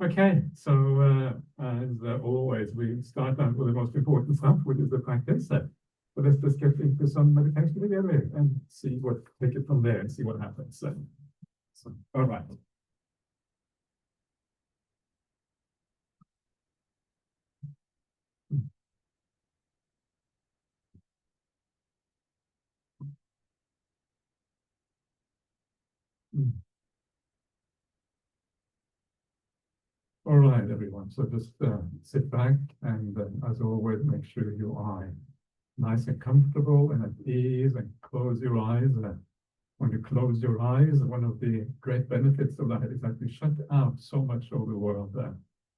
Okay, so as always, we start out with the most important stuff, which is the practice. So let's just get into some meditation together and see what, take it from there and see what happens. All right. All right, everyone. So just sit back and as always, make sure you are nice and comfortable and at ease and close your eyes. When you close your eyes, one of the great benefits of that is that you shut out so much of the world.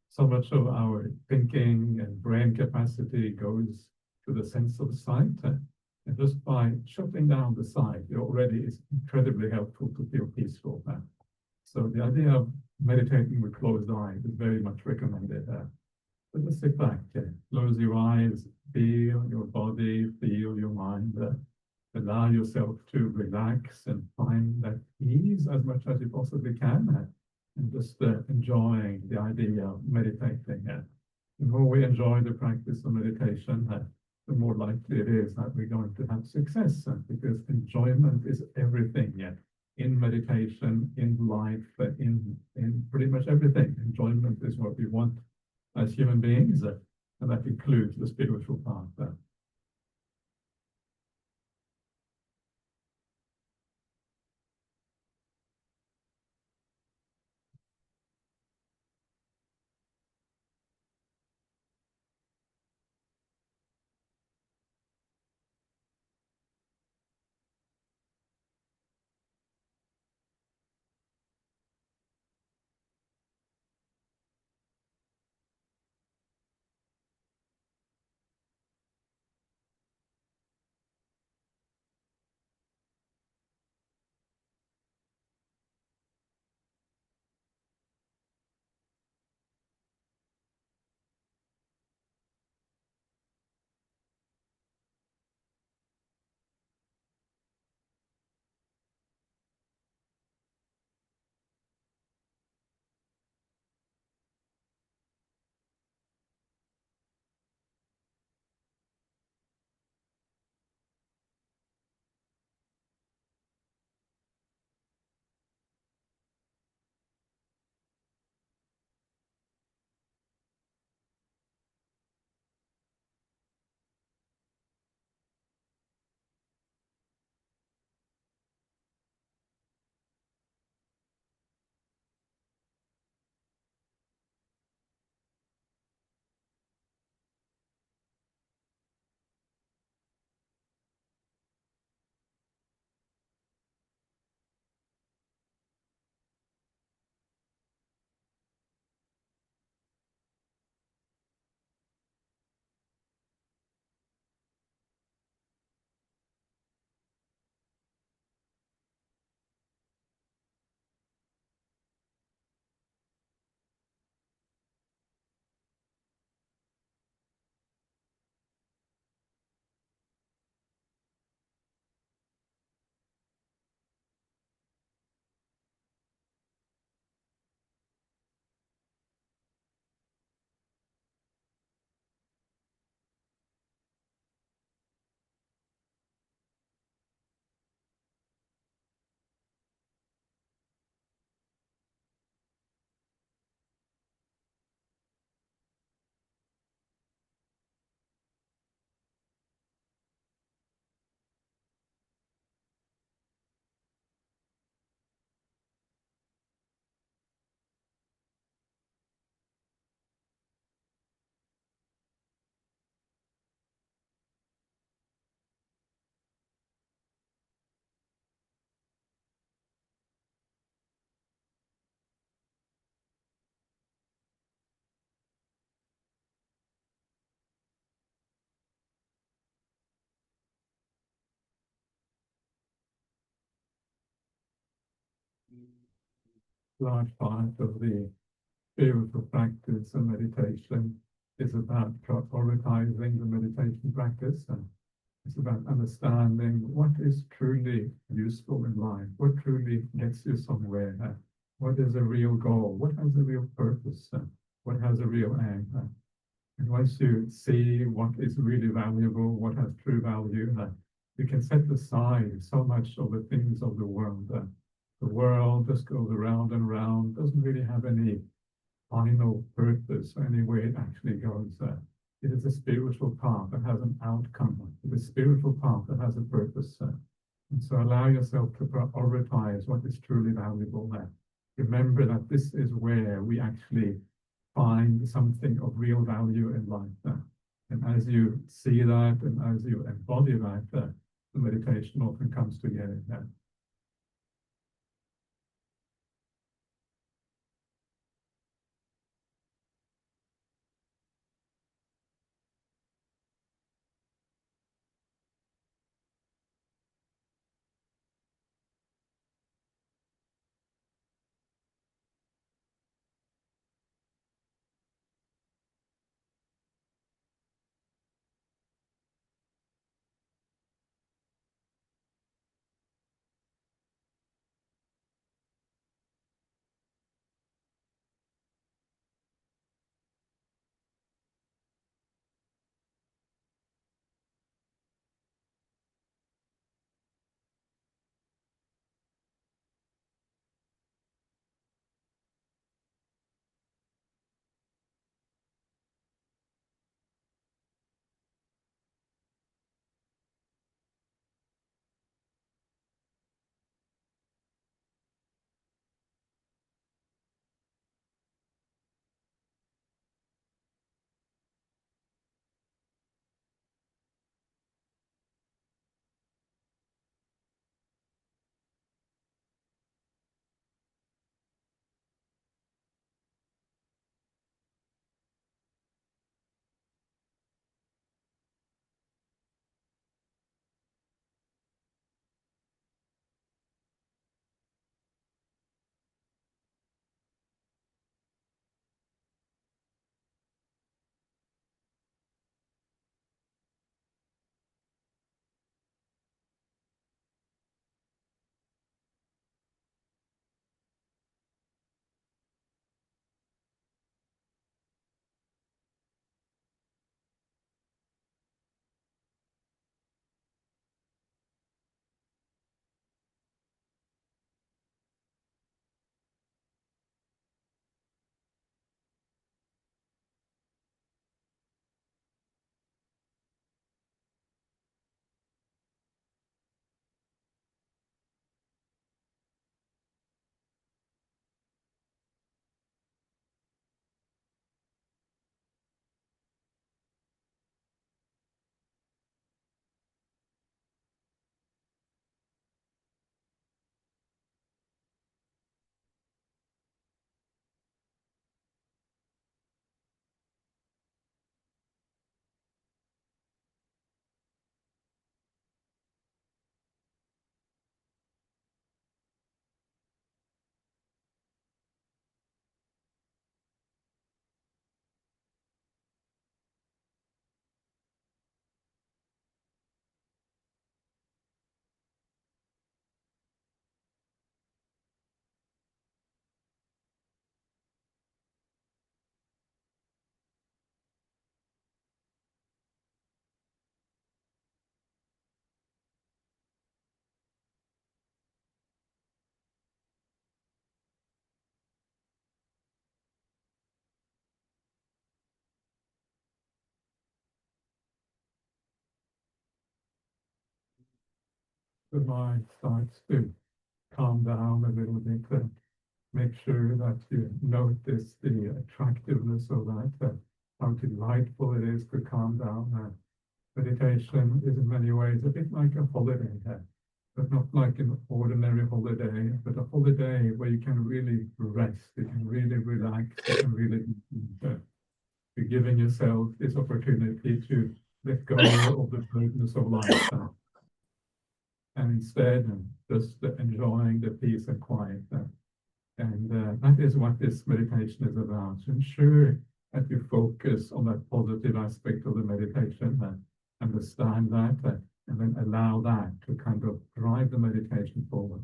So much of our thinking and brain capacity goes to the sense of sight. And just by shutting down the sight, it already is incredibly helpful to feel peaceful. So the idea of meditating with closed eyes is very much recommended. So just sit back, close your eyes, feel your body, feel your mind. Allow yourself to relax and find that ease as much as you possibly can, and just enjoying the idea of meditating. The more we enjoy the practice of meditation, the more likely it is that we're going to have success, because enjoyment is everything in meditation, in life, in pretty much everything. Enjoyment is what we want as human beings, and that includes the spiritual path. Large part of the spiritual practice and meditation is about prioritizing the meditation practice, and it's about understanding what is truly useful in life, what truly gets you somewhere. What is a real goal? What has a real purpose? What has a real aim? And once you see what is really valuable, what has true value, you can set aside so much of the things of the world. The world just goes around and around, doesn't really have any final purpose, any way it actually goes. It is a spiritual path that has an outcome. It is a spiritual path that has a purpose. And so allow yourself to prioritize what is truly valuable there. Remember that this is where we actually find something of real value in life. And as you see that and as you embody that, the meditation often comes together. The mind starts to calm down a little bit. Make sure that you notice the attractiveness of that, how delightful it is to calm down. Meditation is in many ways a bit like a holiday, but not like an ordinary holiday, but a holiday where you can really rest, you can really relax, you can really you're giving yourself this opportunity to let go of the burdens of life and instead just enjoying the peace and quiet. And that is what this meditation is about, to ensure that you focus on that positive aspect of the meditation, understand that, and then allow that to kind of drive the meditation forward.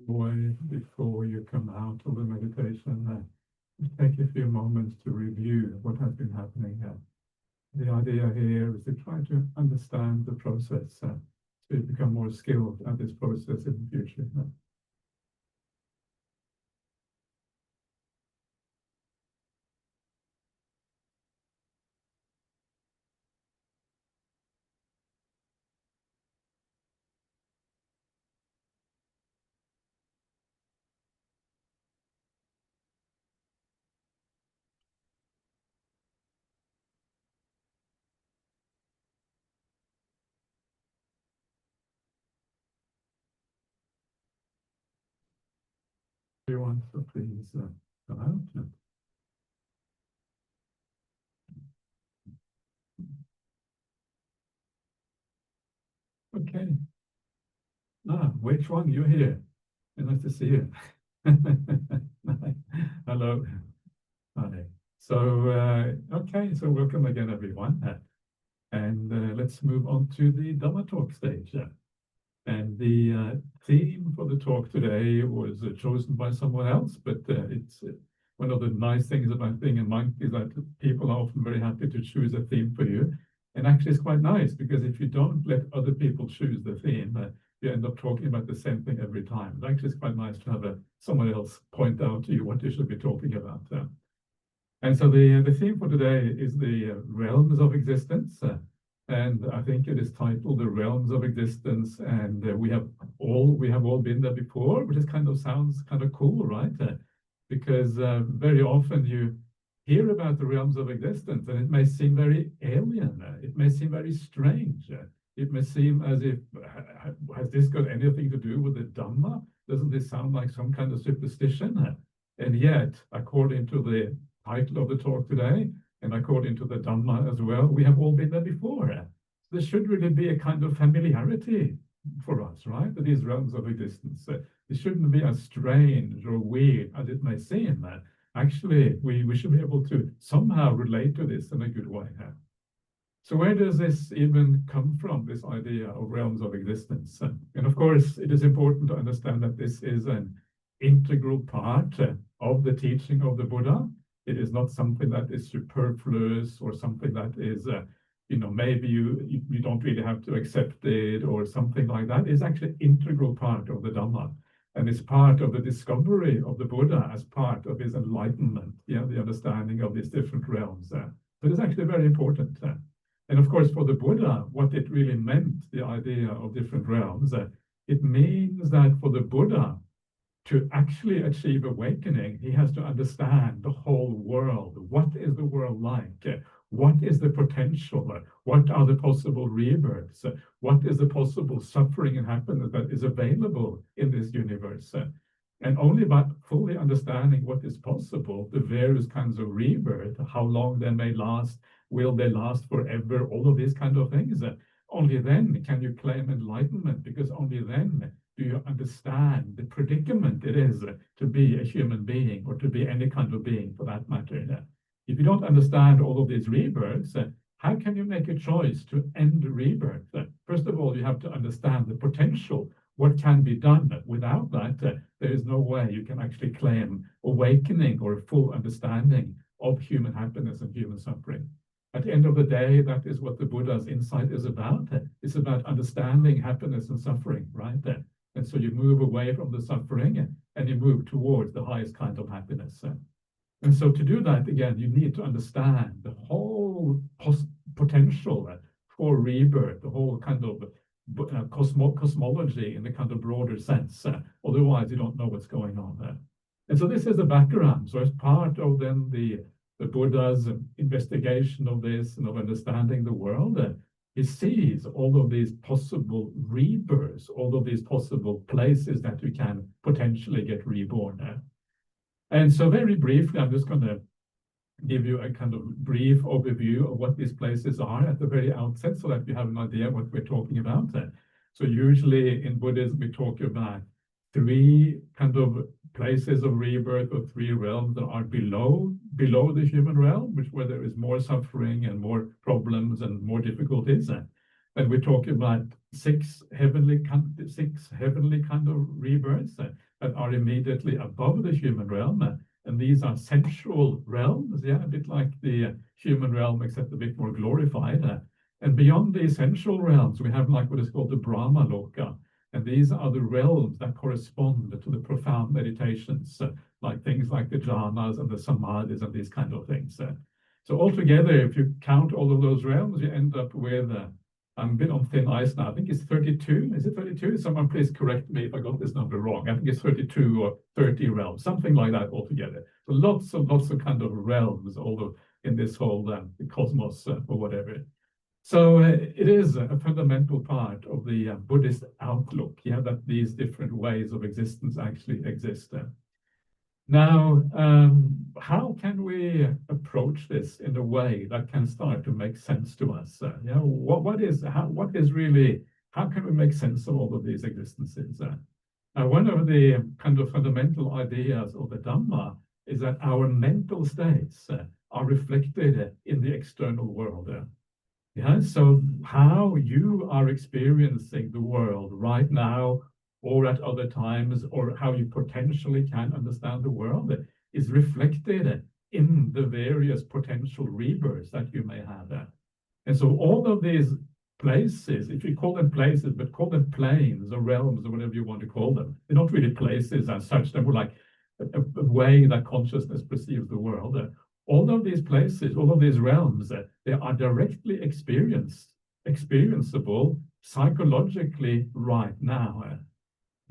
way before you come out of the meditation, take a few moments to review what has been happening here. The idea here is to try to understand the process, to become more skilled at this process in the future. Everyone, so please come out. Okay. Which one? You're here. Nice to see you. Hello. Hi. So, okay, so welcome again, everyone. And let's move on to the Dhamma talk stage. And the theme for the talk today was chosen by someone else, but it's one of the nice things about being a monk is that people are often very happy to choose a theme for you. And actually, it's quite nice because if you don't let other people choose the theme, you end up talking about the same thing every time. It actually, it's quite nice to have someone else point out to you what you should be talking about. And so the theme for today is the realms of existence. And I think it is titled The Realms of Existence. And we have all been there before, which is sounds kind of cool, right? Because very often you hear about the realms of existence and it may seem very alien. It may seem very strange. It may seem as if, has this got anything to do with the Dhamma? Doesn't this sound like some kind of superstition? And yet, according to the title of the talk today, and according to the Dhamma as well, we have all been there before. There should really be a kind of familiarity for us, right? That these realms of existence. It shouldn't be as strange or weird as it may seem. Actually, we should be able to somehow relate to this in a good way. So where does this even come from, this idea of realms of existence? And of course, it is important to understand that this is an integral part of the teaching of the Buddha. It is not something that is superfluous or something that is, maybe you don't really have to accept it or something like that. It's actually an integral part of the Dhamma. And it's part of the discovery of the Buddha as part of his enlightenment, the understanding of these different realms. But it's actually very important. And of course, for the Buddha, what it really meant, the idea of different realms, it means that for the Buddha, to actually achieve awakening, he has to understand the whole world. What is the world like? What is the potential? What are the possible rebirths? What is the possible suffering and happiness that is available in this universe? And only by fully understanding what is possible, the various kinds of rebirth, how long they may last, will they last forever, all of these kind of things, only then can you claim enlightenment, because only then do you understand the predicament it is to be a human being or to be any kind of being for that matter. If you don't understand all of these rebirths, how can you make a choice to end rebirth? First of all, you have to understand the potential, what can be done. Without that, there is no way you can actually claim awakening or a full understanding of human happiness and human suffering. At the end of the day, that is what the Buddha's insight is about. It's about understanding happiness and suffering, right? And so you move away from the suffering and you move towards the highest kind of happiness. And so to do that, again, you need to understand the whole potential for rebirth, the whole kind of cosmology in the kind of broader sense. Otherwise, you don't know what's going on there. And so this is the background. So as part of then the Buddha's investigation of this and of understanding the world, he sees all of these possible rebirths, all of these possible places that we can potentially get reborn. And so very briefly, I'm just going to give you a kind of brief overview of what these places are at the very outset so that you have an idea what we're talking about. So usually in Buddhism, we talk about three kind of places of rebirth or three realms that are below the human realm, where there is more suffering and more problems and more difficulties. And we talk about six heavenly kind of rebirths. that are immediately above the human realm. And these are sensual realms, yeah, a bit like the human realm, except a bit more glorified. And beyond the sensual realms, we have like what is called the Brahma Loka. And these are the realms that correspond to the profound meditations, like things like the jhanas and the samadhis and these kind of things. So altogether, if you count all of those realms, you end up with, I'm a bit on thin ice now, I think it's 32. Is it 32? Someone please correct me if I got this number wrong. I think it's 32 or 30 realms, something like that altogether. So lots of kind of realms, all in this whole cosmos or whatever. So it is a fundamental part of the Buddhist outlook, yeah, that these different ways of existence actually exist. Now, how can we approach this in a way that can start to make sense to us? You know, what is really, how can we make sense of all of these existences? Now, one of the kind of fundamental ideas of the Dhamma is that our mental states are reflected in the external world. Yeah, so how you are experiencing the world right now or at other times, or how you potentially can understand the world is reflected in the various potential rebirths that you may have. And so all of these places, if you call them places, but call them planes or realms or whatever you want to call them, they're not really places as such, they're more like a way that consciousness perceives the world. All of these places, all of these realms, they are directly experienceable psychologically right now.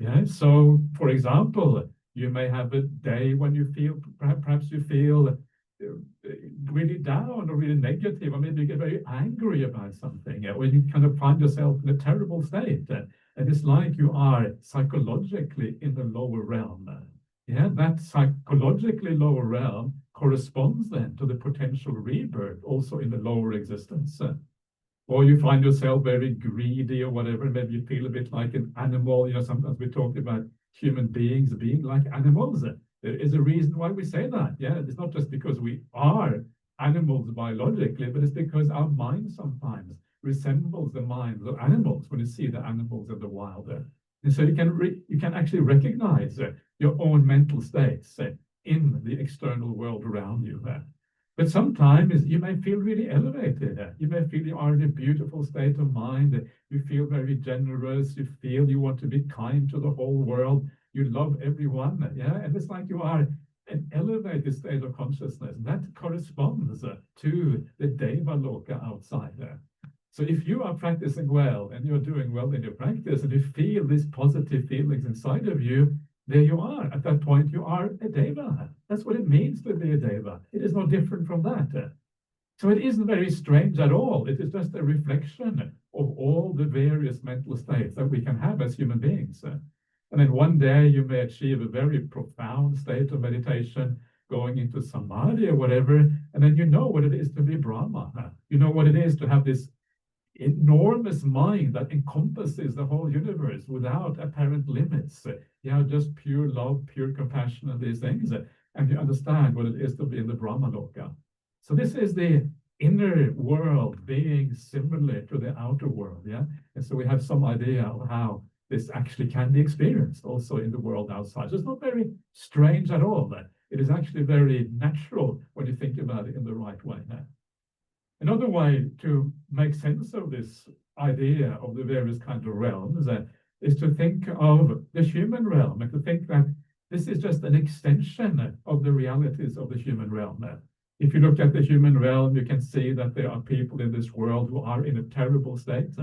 Yeah, so for example, you may have a day when you feel, perhaps you feel really down or really negative, or maybe you get very angry about something, or you kind of find yourself in a terrible state. And it's like you are psychologically in the lower realm. Yeah, that psychologically lower realm corresponds then to the potential rebirth also in the lower existence. Or you find yourself very greedy or whatever, maybe you feel a bit like an animal. You know, sometimes we talk about human beings being like animals. There is a reason why we say that. Yeah, it's not just because we are animals biologically, but it's because our mind sometimes resembles the minds of animals when you see the animals in the wild. And so you can actually recognize your own mental states in the external world around you. But sometimes you may feel really elevated. You may feel you are in a beautiful state of mind. You feel very generous. You feel you want to be kind to the whole world. You love everyone. Yeah, and it's like you are an elevated state of consciousness that corresponds to the Deva Loka outside there. So if you are practicing well and you're doing well in your practice and you feel these positive feelings inside of you, there you are. At that point, you are a Deva. That's what it means to be a Deva. It is no different from that. So it isn't very strange at all. It is just a reflection of all the various mental states that we can have as human beings. And then one day you may achieve a very profound state of meditation, going into samadhi or whatever, and then you know what it is to be Brahma. You know what it is to have this enormous mind that encompasses the whole universe without apparent limits. You know, just pure love, pure compassion, and these things. And you understand what it is to be in the Brahma Loka. So this is the inner world being similar to the outer world, yeah? And so we have some idea of how this actually can be experienced also in the world outside. So it's not very strange at all. It is actually very natural when you think about it in the right way. Another way to make sense of this idea of the various kinds of realms is to think of the human realm and to think that this is just an extension of the realities of the human realm. If you look at the human realm, you can see that there are people in this world who are in a terrible state.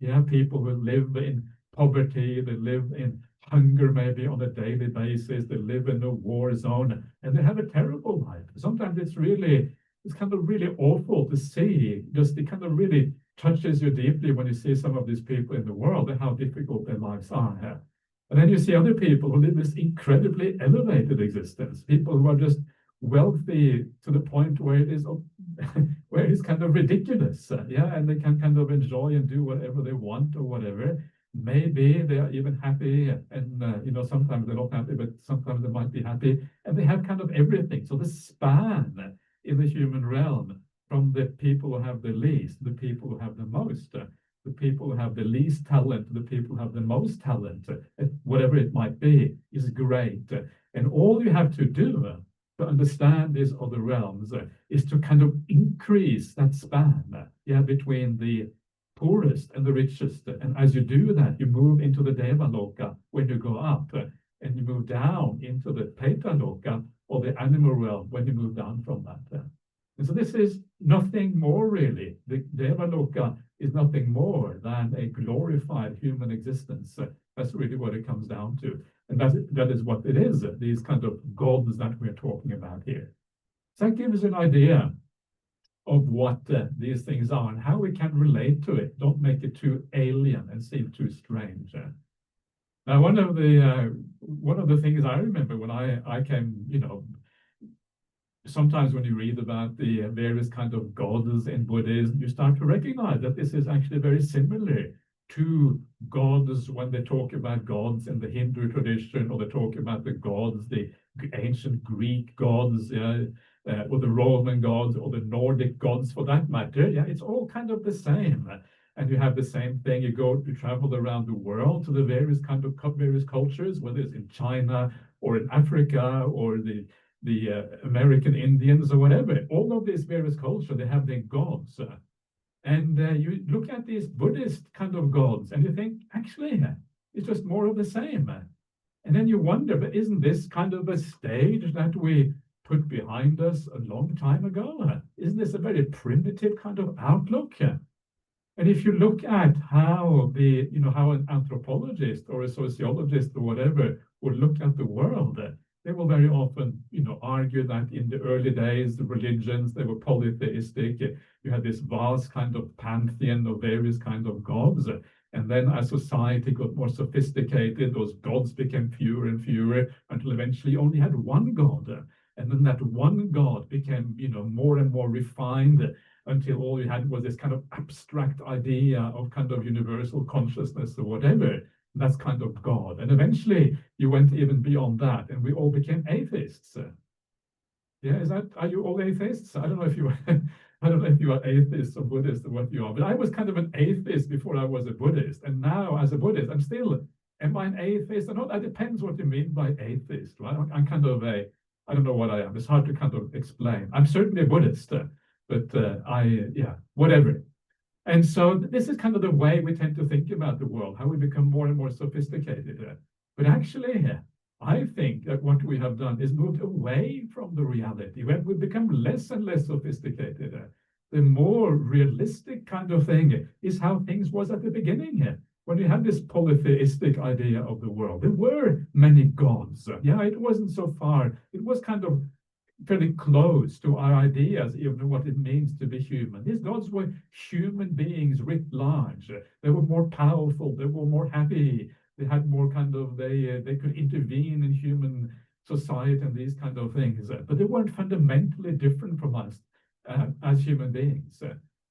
Yeah, people who live in poverty, they live in hunger maybe on a daily basis, they live in a war zone, and they have a terrible life. Sometimes it's kind of really awful to see, just it kind of really touches you deeply when you see some of these people in the world and how difficult their lives are. And then you see other people who live this incredibly elevated existence, people who are just wealthy to the point where it is where it's kind of ridiculous, yeah, and they can kind of enjoy and do whatever they want or whatever. Maybe they are even happy, and you know, sometimes they're not happy, but sometimes they might be happy, and they have kind of everything. So the span in the human realm from the people who have the least, the people who have the most, the people who have the least talent, the people who have the most talent, whatever it might be, is great. And all you have to do to understand these other realms is to kind of increase that span, between the poorest and the richest. And as you do that, you move into the Devaloka when you go up, and you move down into the Petaloka, or the animal realm, when you move down from that. And so this is nothing more, really. The Devaloka is nothing more than a glorified human existence. That's really what it comes down to. And that is what it is, these kind of gods that we're talking about here. So that gives an idea of what these things are and how we can relate to it. Don't make it too alien and seem too strange. Now, one of the things I remember when I came, sometimes when you read about the various kind of gods in Buddhism, you start to recognize that this is actually very similar to gods when they talk about gods in the Hindu tradition, or they talk about the gods, the ancient Greek gods, or the Roman gods, or the Nordic gods for that matter. Yeah, it's all kind of the same. And you have the same thing. You travel around the world to the various cultures, whether it's in China or in Africa or the American Indians or whatever. All of these various cultures, they have their gods. And you look at these Buddhist kind of gods and you think, actually, it's just more of the same. And then you wonder, but isn't this kind of a stage that we put behind us a long time ago? Isn't this a very primitive kind of outlook? And if you look at how how an anthropologist or a sociologist or whatever would look at the world, they will very often, argue that in the early days, the religions, they were polytheistic. You had this vast kind of pantheon of various kind of gods. And then as society got more sophisticated, those gods became fewer and fewer until eventually you only had one god. And then that one god became, more and more refined, until all you had was this kind of abstract idea of kind of universal consciousness or whatever. That's kind of God. And eventually you went even beyond that, and we all became atheists. Yeah, are you all atheists? I don't know if you are atheists or Buddhist or what you are, but I was kind of an atheist before I was a Buddhist. And now as a Buddhist, am I an atheist or not? That depends what you mean by atheist, right? I'm kind of I don't know what I am. It's hard to kind of explain. I'm certainly a Buddhist. But whatever. And so this is kind of the way we tend to think about the world, how we become more and more sophisticated. But actually, I think that what we have done is moved away from the reality. When we become less and less sophisticated, the more realistic kind of thing is how things was at the beginning. When we had this polytheistic idea of the world, there were many gods. Yeah, it wasn't so far. It was kind of fairly close to our ideas, even what it means to be human. These gods were human beings writ large. They were more powerful. They were more happy. They had more kind of, they could intervene in human society and these kind of things. But they weren't fundamentally different from us as human beings.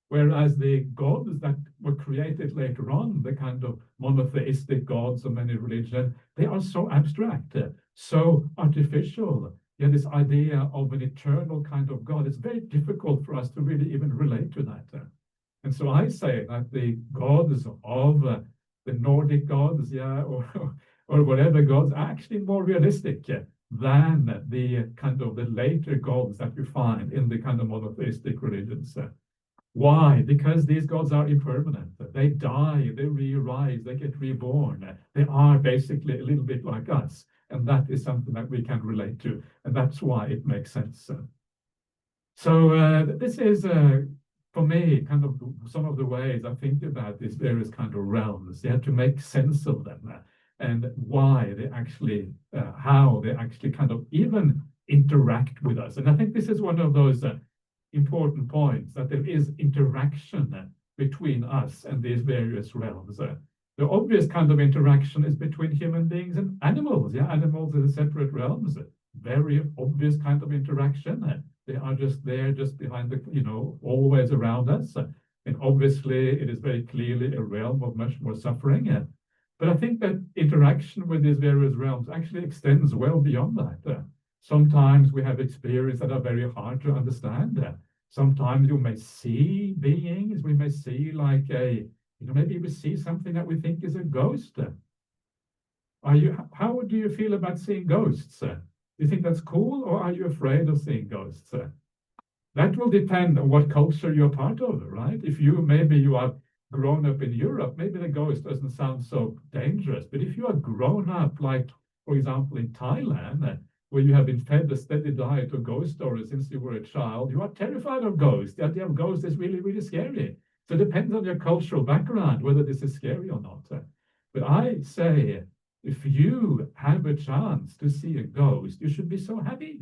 Whereas the gods that were created later on, the kind of monotheistic gods of many religions, they are so abstract, so artificial. Yeah, this idea of an eternal kind of God, it's very difficult for us to really even relate to that. And so I say that the gods of the Nordic gods, or whatever gods, are actually more realistic than the kind of the later gods that you find in the kind of monotheistic religions. Why? Because these gods are impermanent. They die, they re-arise, they get reborn. They are basically a little bit like us. And that is something that we can relate to. And that's why it makes sense. So this is, for me, kind of some of the ways I think about these various kind of realms. You have to make sense of them and why they actually, how they actually kind of even interact with us. And I think this is one of those important points, that there is interaction between us and these various realms. The obvious kind of interaction is between human beings and animals. Yeah, animals are separate realms. Very obvious kind of interaction. They are just there, just behind the, always around us. And obviously, it is very clearly a realm of much more suffering. But I think that interaction with these various realms actually extends well beyond that. Sometimes we have experiences that are very hard to understand. Sometimes you may see beings. We may see like a maybe we see something that we think is a ghost. How do you feel about seeing ghosts? Do you think that's cool, or are you afraid of seeing ghosts? That will depend on what culture you're part of, right? If maybe you are grown up in Europe, maybe the ghost doesn't sound so dangerous. But if you are grown up, like, for example, in Thailand, where you have been fed a steady diet of ghost stories since you were a child, you are terrified of ghosts. The idea of ghosts is really, really scary. So it depends on your cultural background whether this is scary or not. But I say, if you have a chance to see a ghost, you should be so happy,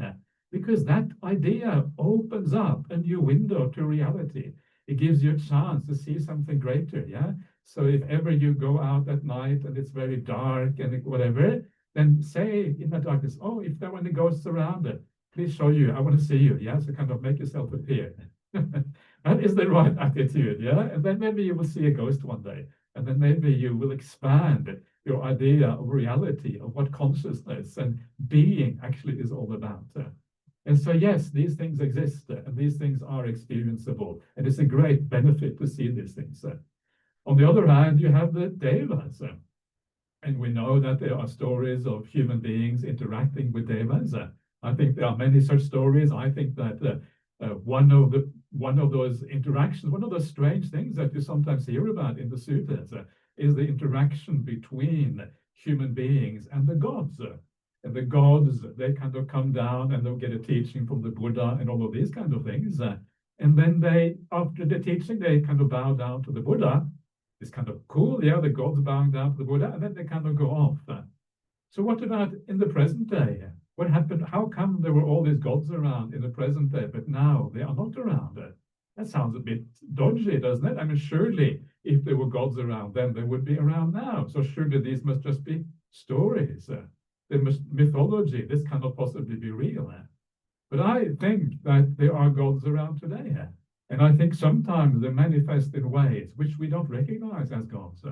because that idea opens up a new window to reality. It gives you a chance to see something greater, yeah? So if ever you go out at night and it's very dark and whatever, then say in the darkness, oh, if there were any ghosts around, please show you, I want to see you, yeah? So kind of make yourself appear. That is the right attitude, yeah? And then maybe you will see a ghost one day, and then maybe you will expand your idea of reality, of what consciousness and being actually is all about. And so, yes, these things exist, and these things are experienceable, and it's a great benefit to see these things. On the other hand, you have the devas, and we know that there are stories of human beings interacting with devas. I think there are many such stories. I think that one of those interactions, one of those strange things that you sometimes hear about in the suttas, is the interaction between human beings and the gods. And the gods, they kind of come down and they'll get a teaching from the Buddha and all of these kind of things. And then after the teaching, they kind of bow down to the Buddha. It's kind of cool, yeah, the gods bowing down to the Buddha, and then they kind of go off. So what about in the present day? What happened? How come there were all these gods around in the present day, but now they are not around? That sounds a bit dodgy, doesn't it? I mean, surely if there were gods around then, they would be around now. So surely these must just be stories. Mythology. This cannot possibly be real. But I think that there are gods around today. And I think sometimes they manifest in ways which we don't recognize as gods.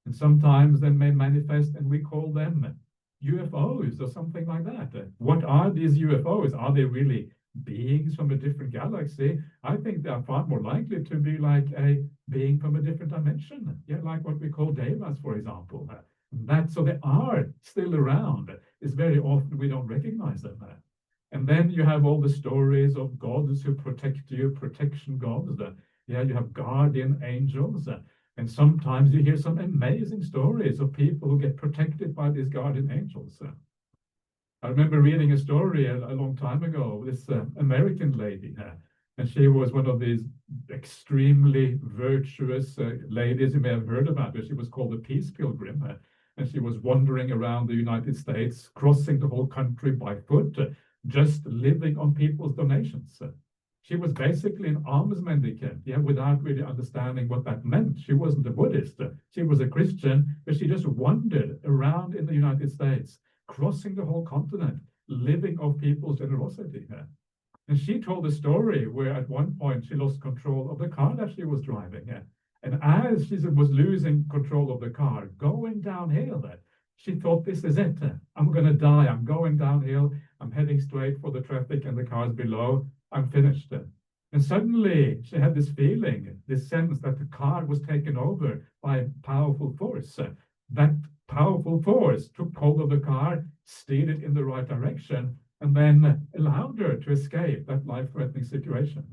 And sometimes they may manifest and we call them UFOs or something like that. What are these UFOs? Are they really beings from a different galaxy? I think they are far more likely to be like a being from a different dimension. Yeah, like what we call devas, for example. So they are still around. It's very often we don't recognize them. And then you have all the stories of gods who protect you, protection gods. Yeah, you have guardian angels. And sometimes you hear some amazing stories of people who get protected by these guardian angels. I remember reading a story a long time ago, this American lady, and she was one of these extremely virtuous ladies you may have heard about her. She was called the Peace Pilgrim, and she was wandering around the United States, crossing the whole country by foot, just living on people's donations. She was basically an alms mendicant, yeah, without really understanding what that meant. She wasn't a Buddhist. She was a Christian, but she just wandered around in the United States, crossing the whole continent, living off people's generosity. And she told a story where at one point she lost control of the car that she was driving. And as she was losing control of the car, going downhill, she thought, this is it. I'm going to die. I'm going downhill. I'm heading straight for the traffic and the cars below. I'm finished. And suddenly she had this feeling, this sense that the car was taken over by a powerful force. That powerful force took hold of the car, steered it in the right direction, and then allowed her to escape that life-threatening situation.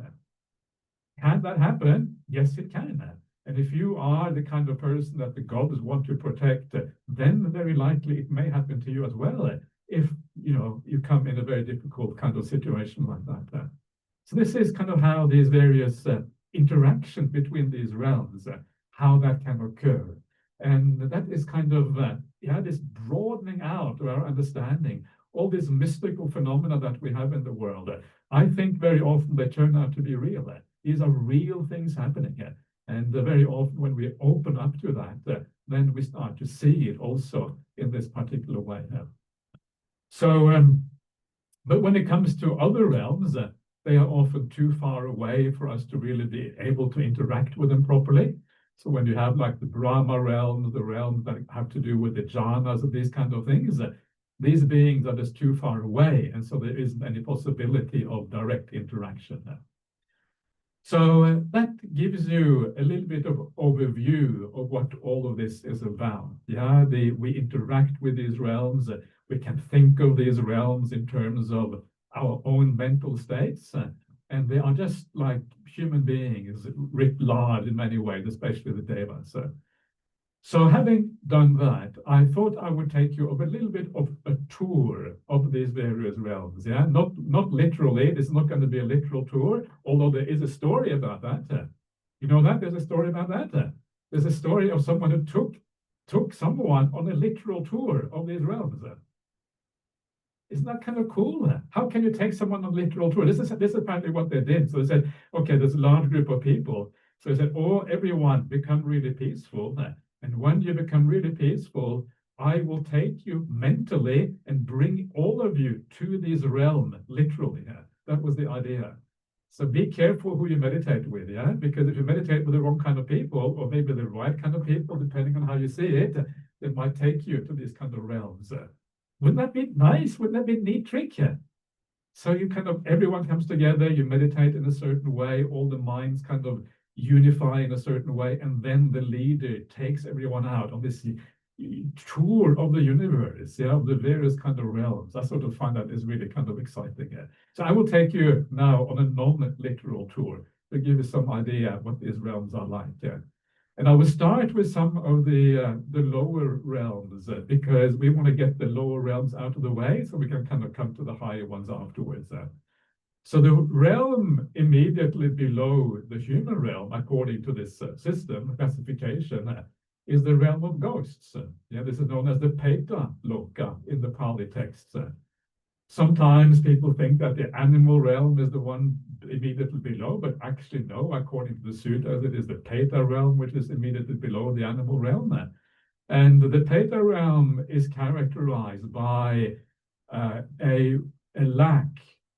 Can that happen? Yes, it can. And if you are the kind of person that the gods want to protect, then very likely it may happen to you as well, if you come in a very difficult kind of situation like that. So this is kind of how these various interactions between these realms, how that can occur. And that is kind of, this broadening out of our understanding, all these mystical phenomena that we have in the world. I think very often they turn out to be real. These are real things happening here. And very often when we open up to that, then we start to see it also in this particular way. So, but when it comes to other realms, they are often too far away for us to really be able to interact with them properly. So when you have like the Brahma realm, the realms that have to do with the jhanas and these kind of things, these beings are just too far away. And so there isn't any possibility of direct interaction. So that gives you a little bit of overview of what all of this is about. Yeah, we interact with these realms. We can think of these realms in terms of our own mental states, and they are just like human beings writ large in many ways, especially the devas. So having done that, I thought I would take you of a little bit of a tour of these various realms. Yeah, not literally. This is not going to be a literal tour, although there is a story about that. You know that there's a story about that. There's a story of someone who took someone on a literal tour of these realms. Isn't that kind of cool? How can you take someone on a literal tour? This is apparently what they did. So they said, okay, there's a large group of people. So they said, oh, everyone become really peaceful. And when you become really peaceful, I will take you mentally and bring all of you to this realm, literally. That was the idea. So be careful who you meditate with, yeah? Because if you meditate with the wrong kind of people, or maybe the right kind of people, depending on how you see it, they might take you to these kind of realms. Wouldn't that be nice? Wouldn't that be a neat trick? So you kind of, everyone comes together, you meditate in a certain way, all the minds kind of unify in a certain way, and then the leader takes everyone out on this tour of the universe, yeah, of the various kind of realms. I sort of find that is really kind of exciting. So I will take you now on a non-literal tour to give you some idea what these realms are like. And I will start with some of the lower realms because we want to get the lower realms out of the way so we can kind of come to the higher ones afterwards. So the realm immediately below the human realm, according to this system classification, is the realm of ghosts. Yeah, this is known as the Peta Loka in the Pali texts. Sometimes people think that the animal realm is the one immediately below, but actually no, according to the Sutta, it is the Peta realm, which is immediately below the animal realm. And the Peta realm is characterized by a lack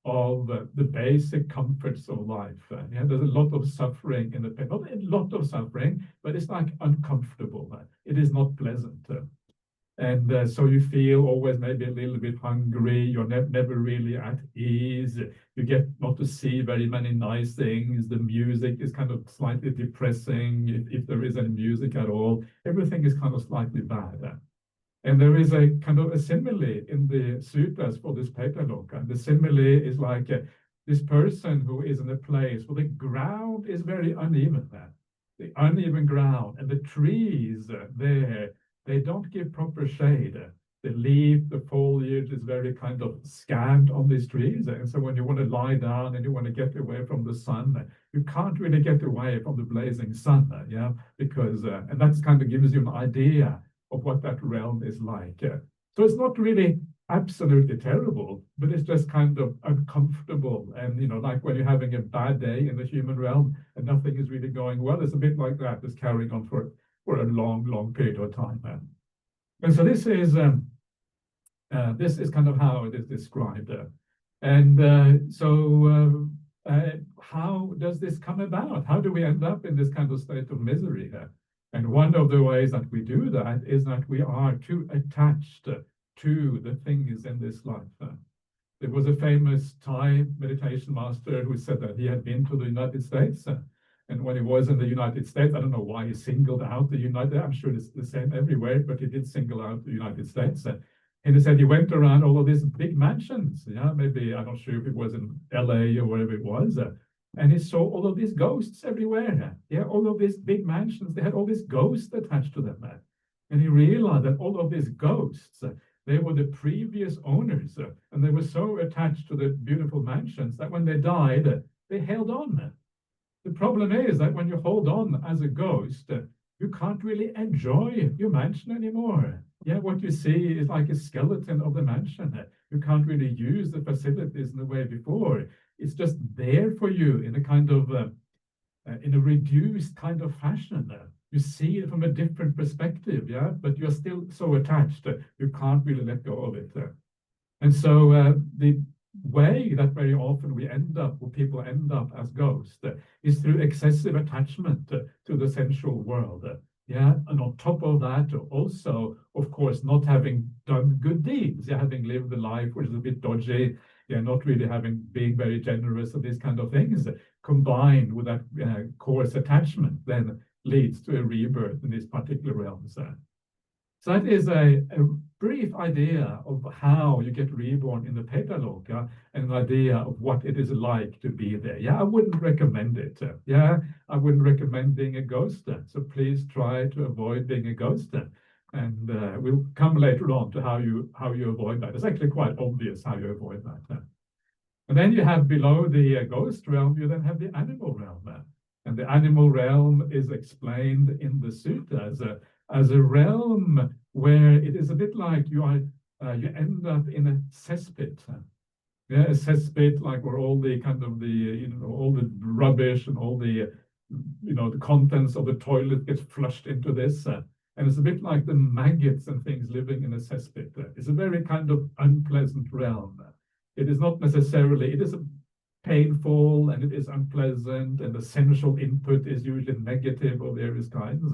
of the basic comforts of life. Yeah, there's a lot of suffering in the Peta, not a lot of suffering, but it's like uncomfortable. It is not pleasant. And so you feel always maybe a little bit hungry. You're never really at ease. You get not to see very many nice things. The music is kind of slightly depressing, if there is any music at all. Everything is kind of slightly bad. And there is a kind of a simile in the suttas for this Peta Loka. The simile is like this person who is in a place where the ground is very uneven there. The uneven ground and the trees there, they don't give proper shade. The leaf, the foliage is very kind of scant on these trees. And so when you want to lie down and you want to get away from the sun, you can't really get away from the blazing sun, yeah, because, and that's kind of gives you an idea of what that realm is like. So it's not really absolutely terrible, but it's just kind of uncomfortable. And, you know, like when you're having a bad day in the human realm and nothing is really going well, it's a bit like that, it's carrying on for a long period of time. And so this is kind of how it is described. How does this come about? How do we end up in this kind of state of misery? And one of the ways that we do that is that we are too attached to the things in this life. There was a famous Thai meditation master who said that he had been to the United States. And when he was in the United States, I don't know why he singled out the United States. I'm sure it's the same everywhere, but he did single out the United States. And he said he went around all of these big mansions. Yeah, maybe, I'm not sure if it was in LA or wherever it was. And he saw all of these ghosts everywhere. Yeah, all of these big mansions, they had all these ghosts attached to them. And he realized that all of these ghosts, they were the previous owners. And they were so attached to the beautiful mansions that when they died, they held on. The problem is that when you hold on as a ghost, you can't really enjoy your mansion anymore. Yeah, what you see is like a skeleton of the mansion. You can't really use the facilities in the way before. It's just there for you in a kind of, in a reduced kind of fashion. You see it from a different perspective, yeah, but you're still so attached, you can't really let go of it. And so the way that very often we end up, or people end up as ghosts, is through excessive attachment to the sensual world. Yeah, and on top of that, also, of course, not having done good deeds, yeah, having lived a life which is a bit dodgy, Yeah, not really being very generous and these kind of things, combined with that coarse attachment, then leads to a rebirth in these particular realms. So that is a brief idea of how you get reborn in the Petaloka, and an idea of what it is like to be there. Yeah, I wouldn't recommend it. Yeah, I wouldn't recommend being a ghost. So please try to avoid being a ghost. And we'll come later on to how you avoid that. It's actually quite obvious how you avoid that. And then you have below the ghost realm, you then have the animal realm. And the animal realm is explained in the Sutta as a realm where it is a bit like you end up in a cesspit. Yeah, a cesspit, like where all the kind of all the rubbish and all the the contents of the toilet gets flushed into this. And it's a bit like the maggots and things living in a cesspit. It's a very kind of unpleasant realm. It is not necessarily, it is painful and it is unpleasant, and the sensual input is usually negative of various kinds.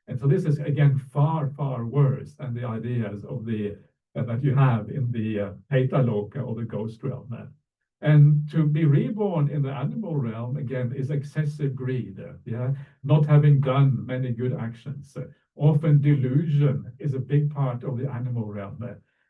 And so this is, again, far, far worse than the ideas of that you have in the Petaloka, or the ghost realm. And to be reborn in the animal realm, again, is excessive greed. Yeah, not having done many good actions. Often delusion is a big part of the animal realm.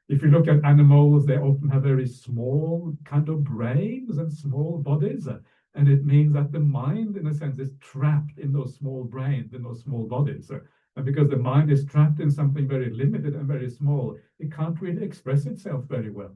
If you look at animals, they often have very small kind of brains and small bodies. And it means that the mind, in a sense, is trapped in those small brains, in those small bodies. And because the mind is trapped in something very limited and very small, it can't really express itself very well.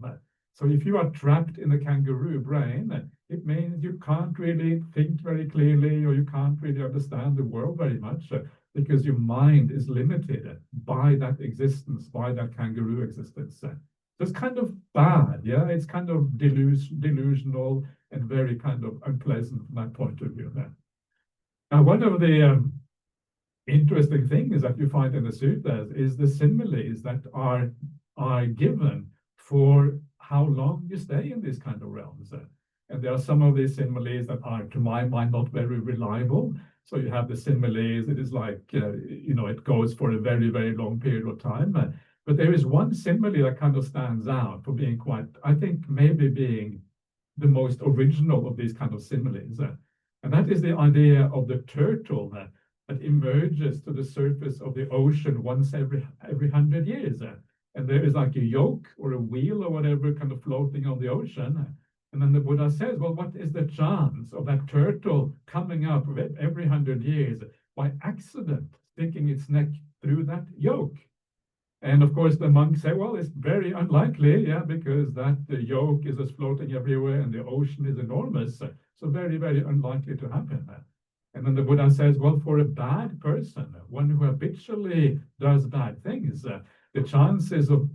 So if you are trapped in a kangaroo brain, it means you can't really think very clearly, or you can't really understand the world very much, because your mind is limited by that existence, by that kangaroo existence. So it's kind of bad, yeah? It's kind of delusional and very kind of unpleasant from that point of view. Now, one of the interesting things that you find in the suttas is the similes that are given for how long you stay in these kind of realms. And there are some of these similes that are, to my mind, not very reliable. So you have the similes, it is like, it goes for a very, very long period of time. But there is one simile that kind of stands out for being quite, I think, maybe being the most original of these kind of similes. And that is the idea of the turtle that emerges to the surface of the ocean once every 100 years. And there is like a yoke or a wheel or whatever kind of floating on the ocean. And then the Buddha says, well, what is the chance of that turtle coming up every 100 years by accident, sticking its neck through that yoke? And of course, the monks say, well, it's very unlikely, yeah, because that the yoke is just floating everywhere and the ocean is enormous. So very, very unlikely to happen. And then the Buddha says, well, for a bad person, one who habitually does bad things, the chances of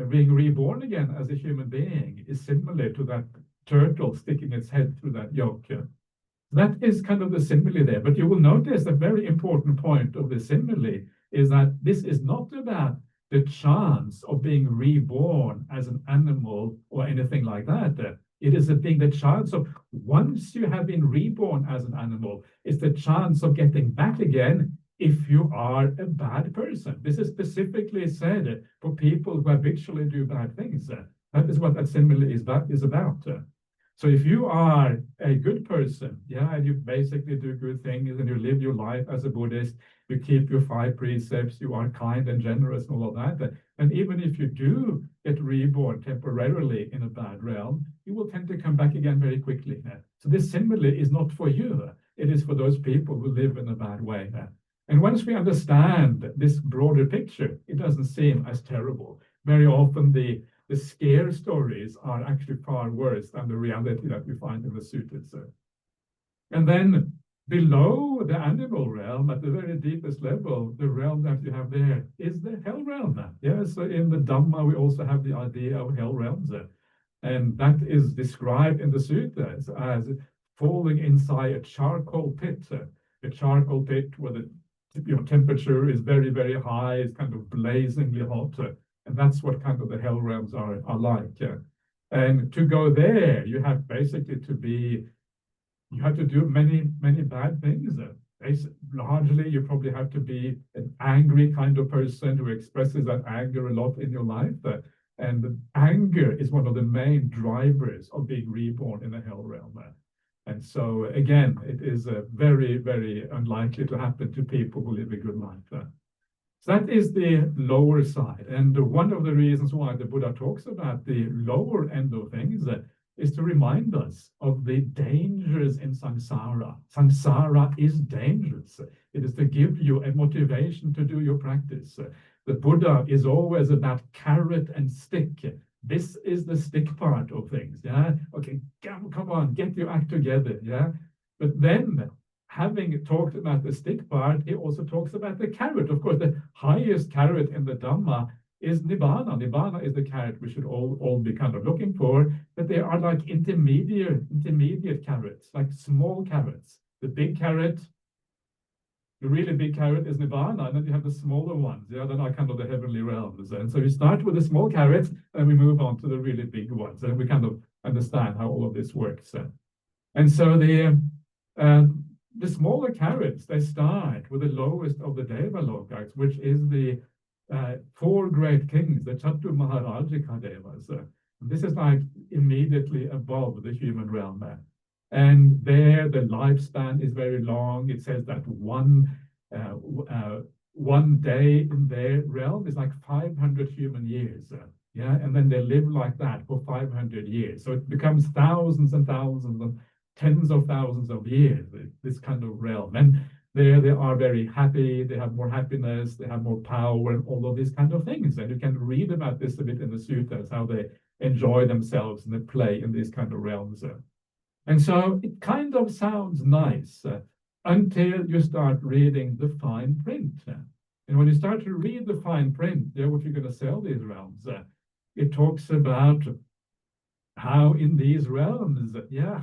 being reborn again as a human being is similar to that turtle sticking its head through that yoke. That is kind of the simile there. But you will notice a very important point of the simile is that this is not about the chance of being reborn as an animal or anything like that. It is the chance of, once you have been reborn as an animal, it's the chance of getting back again if you are a bad person. This is specifically said for people who habitually do bad things. That is what that simile is about. So if you are a good person, yeah, and you basically do good things and you live your life as a Buddhist, you keep your 5 precepts, you are kind and generous and all of that, and even if you do get reborn temporarily in a bad realm, you will tend to come back again very quickly. So this simile is not for you. It is for those people who live in a bad way. And once we understand this broader picture, it doesn't seem as terrible. Very often the scare stories are actually far worse than the reality that we find in the suttas. And then below the animal realm, at the very deepest level, the realm that you have there is the hell realm. Yeah, so in the Dhamma, we also have the idea of hell realms. And that is described in the suttas as falling inside a charcoal pit. A charcoal pit where the temperature is very, very high, it's kind of blazingly hot. And that's what kind of the hell realms are like. And to go there, you have basically you have to do many, many bad things. Largely, you probably have to be an angry kind of person who expresses that anger a lot in your life. And anger is one of the main drivers of being reborn in the hell realm. And so again, it is very, very unlikely to happen to people who live a good life. So that is the lower side. And one of the reasons why the Buddha talks about the lower end of things is to remind us of the dangers in samsara. Samsara is dangerous. It is to give you a motivation to do your practice. The Buddha is always about carrot and stick. This is the stick part of things. Yeah. Okay, come on, get your act together. Yeah. But then, having talked about the stick part, he also talks about the carrot. Of course, the highest carrot in the Dhamma is Nibbana. Nibbana is the carrot we should all be kind of looking for. But there are like intermediate carrots, like small carrots. The big carrot, the really big carrot is Nibbana, and then you have the smaller ones. Yeah, that are kind of the heavenly realms. And so we start with the small carrots, and we move on to the really big ones. And we kind of understand how all of this works. And so the smaller carrots, they start with the lowest of the Deva Lokas, which is the four great kings, the Chatu Maharajika Devas. This is like immediately above the human realm. And there, the lifespan is very long. It says that one day in their realm is like 500 human years. Yeah, and then they live like that for 500 years. So it becomes thousands and thousands and tens of thousands of years, this kind of realm. And there they are very happy, they have more happiness, they have more power, and all of these kind of things. And you can read about this a bit in the suttas, how they enjoy themselves and they play in these kind of realms. And so it kind of sounds nice until you start reading the fine print. And when you start to read the fine print, what you're going to sell these realms, it talks about how in these realms,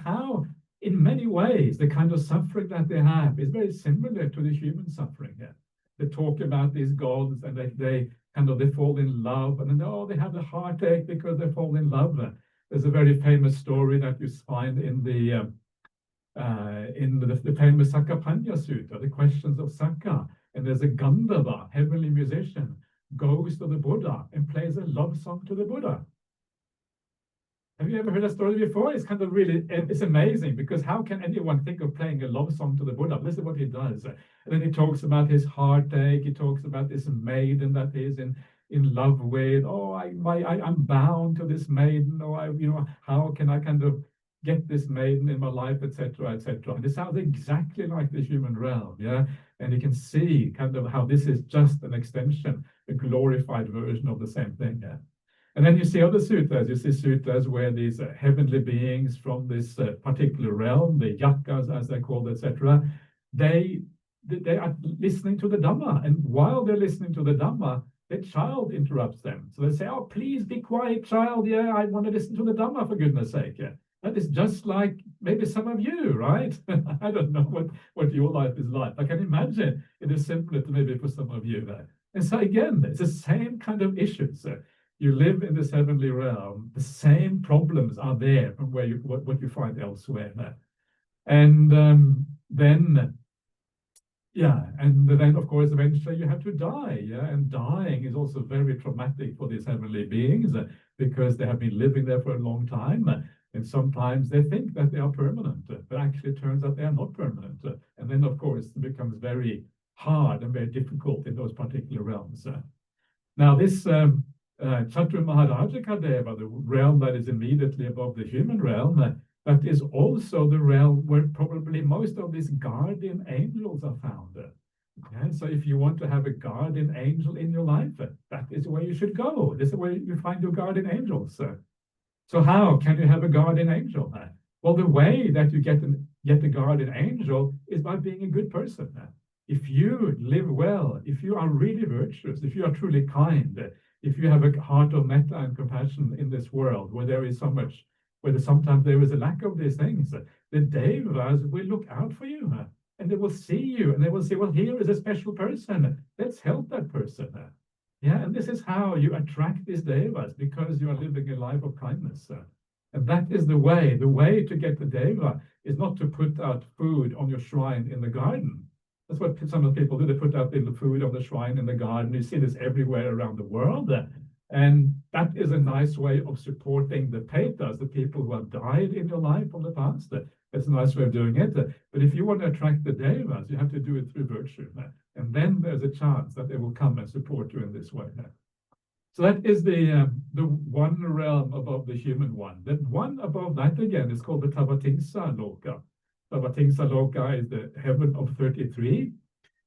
how in many ways the kind of suffering that they have is very similar to the human suffering. They talk about these gods and they fall in love, and then they have a heartache because they fall in love. There's a very famous story that you find in the famous Sakapanya Sutta, the questions of Sakka. And there's a Gandhava, heavenly musician, goes to the Buddha and plays a love song to the Buddha. Have you ever heard that story before? It's kind of really, it's amazing, because how can anyone think of playing a love song to the Buddha? Listen what he does. And then he talks about his heartache. He talks about this maiden that he's in love with. I'm bound to this maiden. How can I kind of get this maiden in my life, etc., etc. And it sounds exactly like the human realm, yeah. And you can see kind of how this is just an extension, a glorified version of the same thing, yeah. And then you see other suttas. You see suttas where these heavenly beings from this particular realm, the yakas as they're called, etc., they are listening to the Dhamma, and while they're listening to the Dhamma, the child interrupts them. So they say, "Oh, please be quiet, child. Yeah, I want to listen to the Dhamma, for goodness sake." Yeah. That is just like maybe some of you, right? I don't know what your life is like. I can imagine it is similar to maybe for some of you. And so again, it's the same kind of issues. You live in this heavenly realm. The same problems are there from where what you find elsewhere. And then of course eventually you have to die. Yeah, and dying is also very traumatic for these heavenly beings because they have been living there for a long time. And sometimes they think that they are permanent, but actually it turns out they are not permanent. And then, of course, it becomes very hard and very difficult in those particular realms. Now, this Chatu Maharajika Deva, the realm that is immediately above the human realm, that is also the realm where probably most of these guardian angels are found. And so if you want to have a guardian angel in your life, that is where you should go. This is where you find your guardian angels. So how can you have a guardian angel? Well, the way that you get a guardian angel is by being a good person. If you live well, if you are really virtuous, if you are truly kind, if you have a heart of metta and compassion in this world where there is so much, where sometimes there is a lack of these things, the devas will look out for you and they will see you and they will say, well, here is a special person. Let's help that person. Yeah, and this is how you attract these devas, because you are living a life of kindness. And that is the way. The way to get the deva is not to put out food on your shrine in the garden. That's what some of the people do. They put out the food on the shrine in the garden. You see this everywhere around the world. And that is a nice way of supporting the petas, the people who have died in your life from the past. It's a nice way of doing it. But if you want to attract the devas, you have to do it through virtue. And then there's a chance that they will come and support you in this way. So that is the one realm above the human one. The one above that again is called the Tavatimsa Loka. Tavatimsa Loka is the heaven of 33.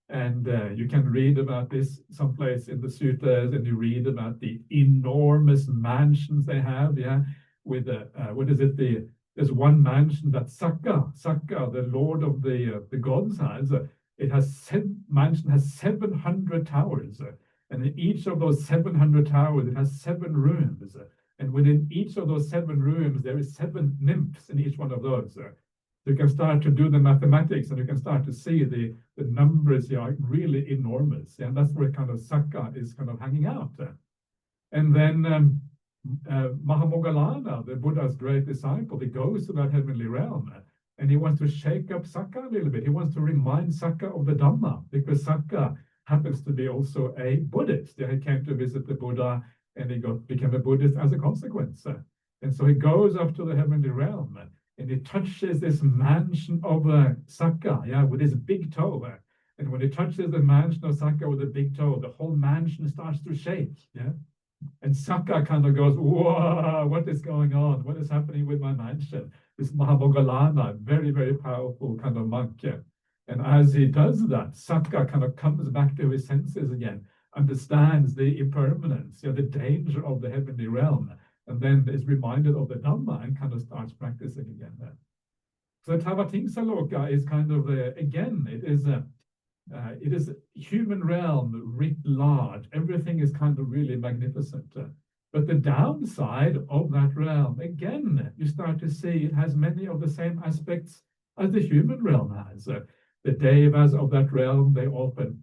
And you can read about this someplace in the suttas, and you read about the enormous mansions they have, with what is it? There's one mansion that Sakka, the lord of the gods, has. Mansion has 700 towers, and in each of those 700 towers, it has 7 rooms, and within each of those 7 rooms, there is 7 nymphs in each one of those. You can start to do the mathematics, and you can start to see the numbers here are really enormous. And that's where kind of Sakka is kind of hanging out. And then Mahamoggallana, the Buddha's great disciple, he goes to that heavenly realm, and he wants to shake up Sakka a little bit. He wants to remind Sakka of the Dhamma, because Sakka happens to be also a Buddhist. He came to visit the Buddha, and he became a Buddhist as a consequence. And so he goes up to the heavenly realm, and he touches this mansion of Sakka, with his big toe. And when he touches the mansion of Sakka with the big toe, the whole mansion starts to shake. And Sakka kind of goes, whoa, what is going on? What is happening with my mansion? This Mahamoggallana, very, very powerful kind of monk. And as he does that, Sakka kind of comes back to his senses again, understands the impermanence, the danger of the heavenly realm, and then is reminded of the Dhamma and kind of starts practicing again. So Tavatimsa Loka is kind of, again, it is human realm writ large. Everything is kind of really magnificent. But the downside of that realm, again, you start to see it has many of the same aspects as the human realm has. The devas of that realm, they often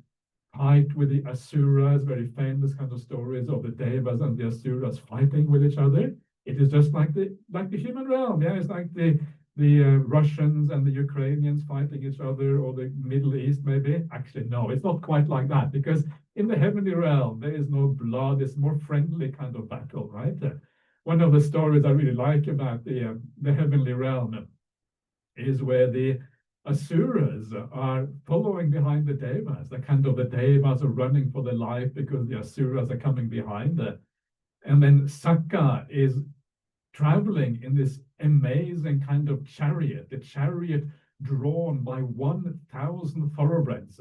fight with the asuras, very famous kind of stories of the devas and the asuras fighting with each other. It is just like the human realm. It's like the Russians and the Ukrainians fighting each other, or the Middle East maybe. Actually, no, it's not quite like that, because in the heavenly realm, there is no blood. It's more friendly kind of battle, right? One of the stories I really like about the heavenly realm is where the Asuras are following behind the devas. The devas are running for their life because the Asuras are coming behind. And then Sakka is traveling in this amazing kind of chariot, the chariot drawn by 1,000 thoroughbreds.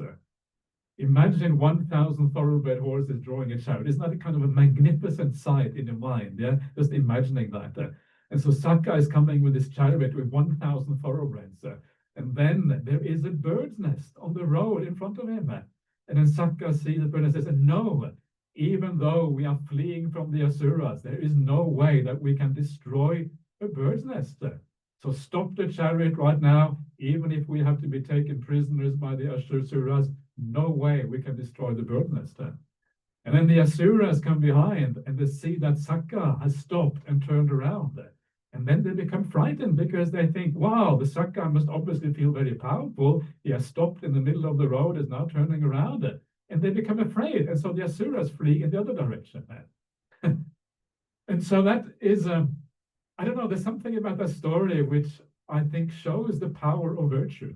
Imagine 1,000 thoroughbred horses drawing a chariot. Isn't that a kind of a magnificent sight in your mind? Just imagining that. And so Sakka is coming with this chariot with 1,000 thoroughbreds. And then there is a bird's nest on the road in front of him. And then Sakka sees the bird and says, no, even though we are fleeing from the Asuras, there is no way that we can destroy a bird's nest. So stop the chariot right now. Even if we have to be taken prisoners by the Asuras, no way we can destroy the bird's nest. And then the Asuras come behind, and they see that Sakka has stopped and turned around. And then they become frightened, because they think, wow, the Sakka must obviously feel very powerful. He has stopped in the middle of the road, is now turning around. And they become afraid. And so the Asuras flee in the other direction. And so that is, I don't know, there's something about that story which I think shows the power of virtue.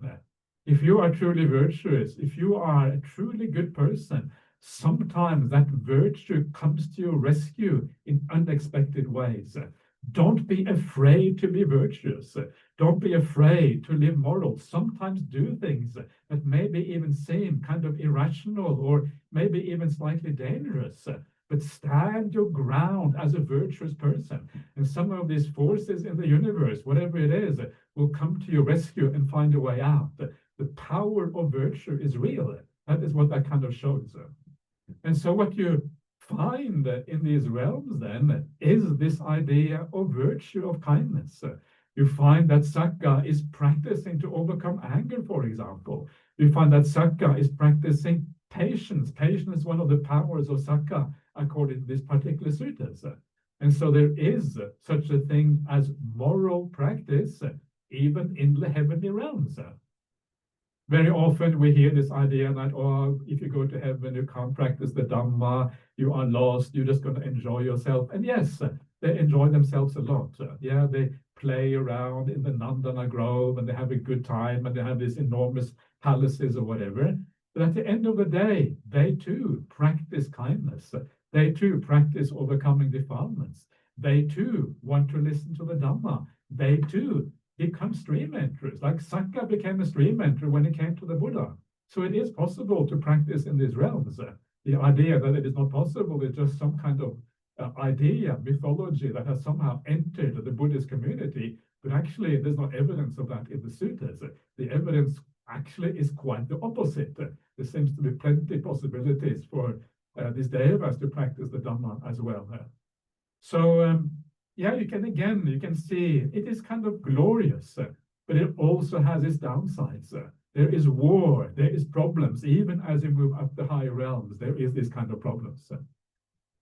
If you are truly virtuous, if you are a truly good person, sometimes that virtue comes to your rescue in unexpected ways. Don't be afraid to be virtuous. Don't be afraid to live moral. Sometimes do things that maybe even seem kind of irrational, or maybe even slightly dangerous. But stand your ground as a virtuous person. And some of these forces in the universe, whatever it is, will come to your rescue and find a way out. The power of virtue is real. That is what that kind of shows. And so what you find in these realms then is this idea of virtue of kindness. You find that Sakka is practicing to overcome anger, for example. You find that Sakka is practicing patience. Patience is one of the powers of Sakka, according to this particular suttas. And so there is such a thing as moral practice, even in the heavenly realms. Very often we hear this idea that, oh, if you go to heaven, you can't practice the Dhamma. you are lost, you're just going to enjoy yourself. And yes, they enjoy themselves a lot. Yeah, they play around in the Nandana Grove and they have a good time and they have these enormous palaces or whatever. But at the end of the day, they too practice kindness. They too practice overcoming defilements. They too want to listen to the Dhamma. They too become stream enterers. Like Sakka became a stream enterer when he came to the Buddha. So it is possible to practice in these realms. The idea that it is not possible is just some kind of idea, mythology that has somehow entered the Buddhist community, but actually there's no evidence of that in the suttas. The evidence actually is quite the opposite. There seems to be plenty of possibilities for these devas to practice the Dhamma as well. So yeah, you can see it is kind of glorious, but it also has its downsides. There is war, there is problems. Even as you move up the higher realms, there is this kind of problems.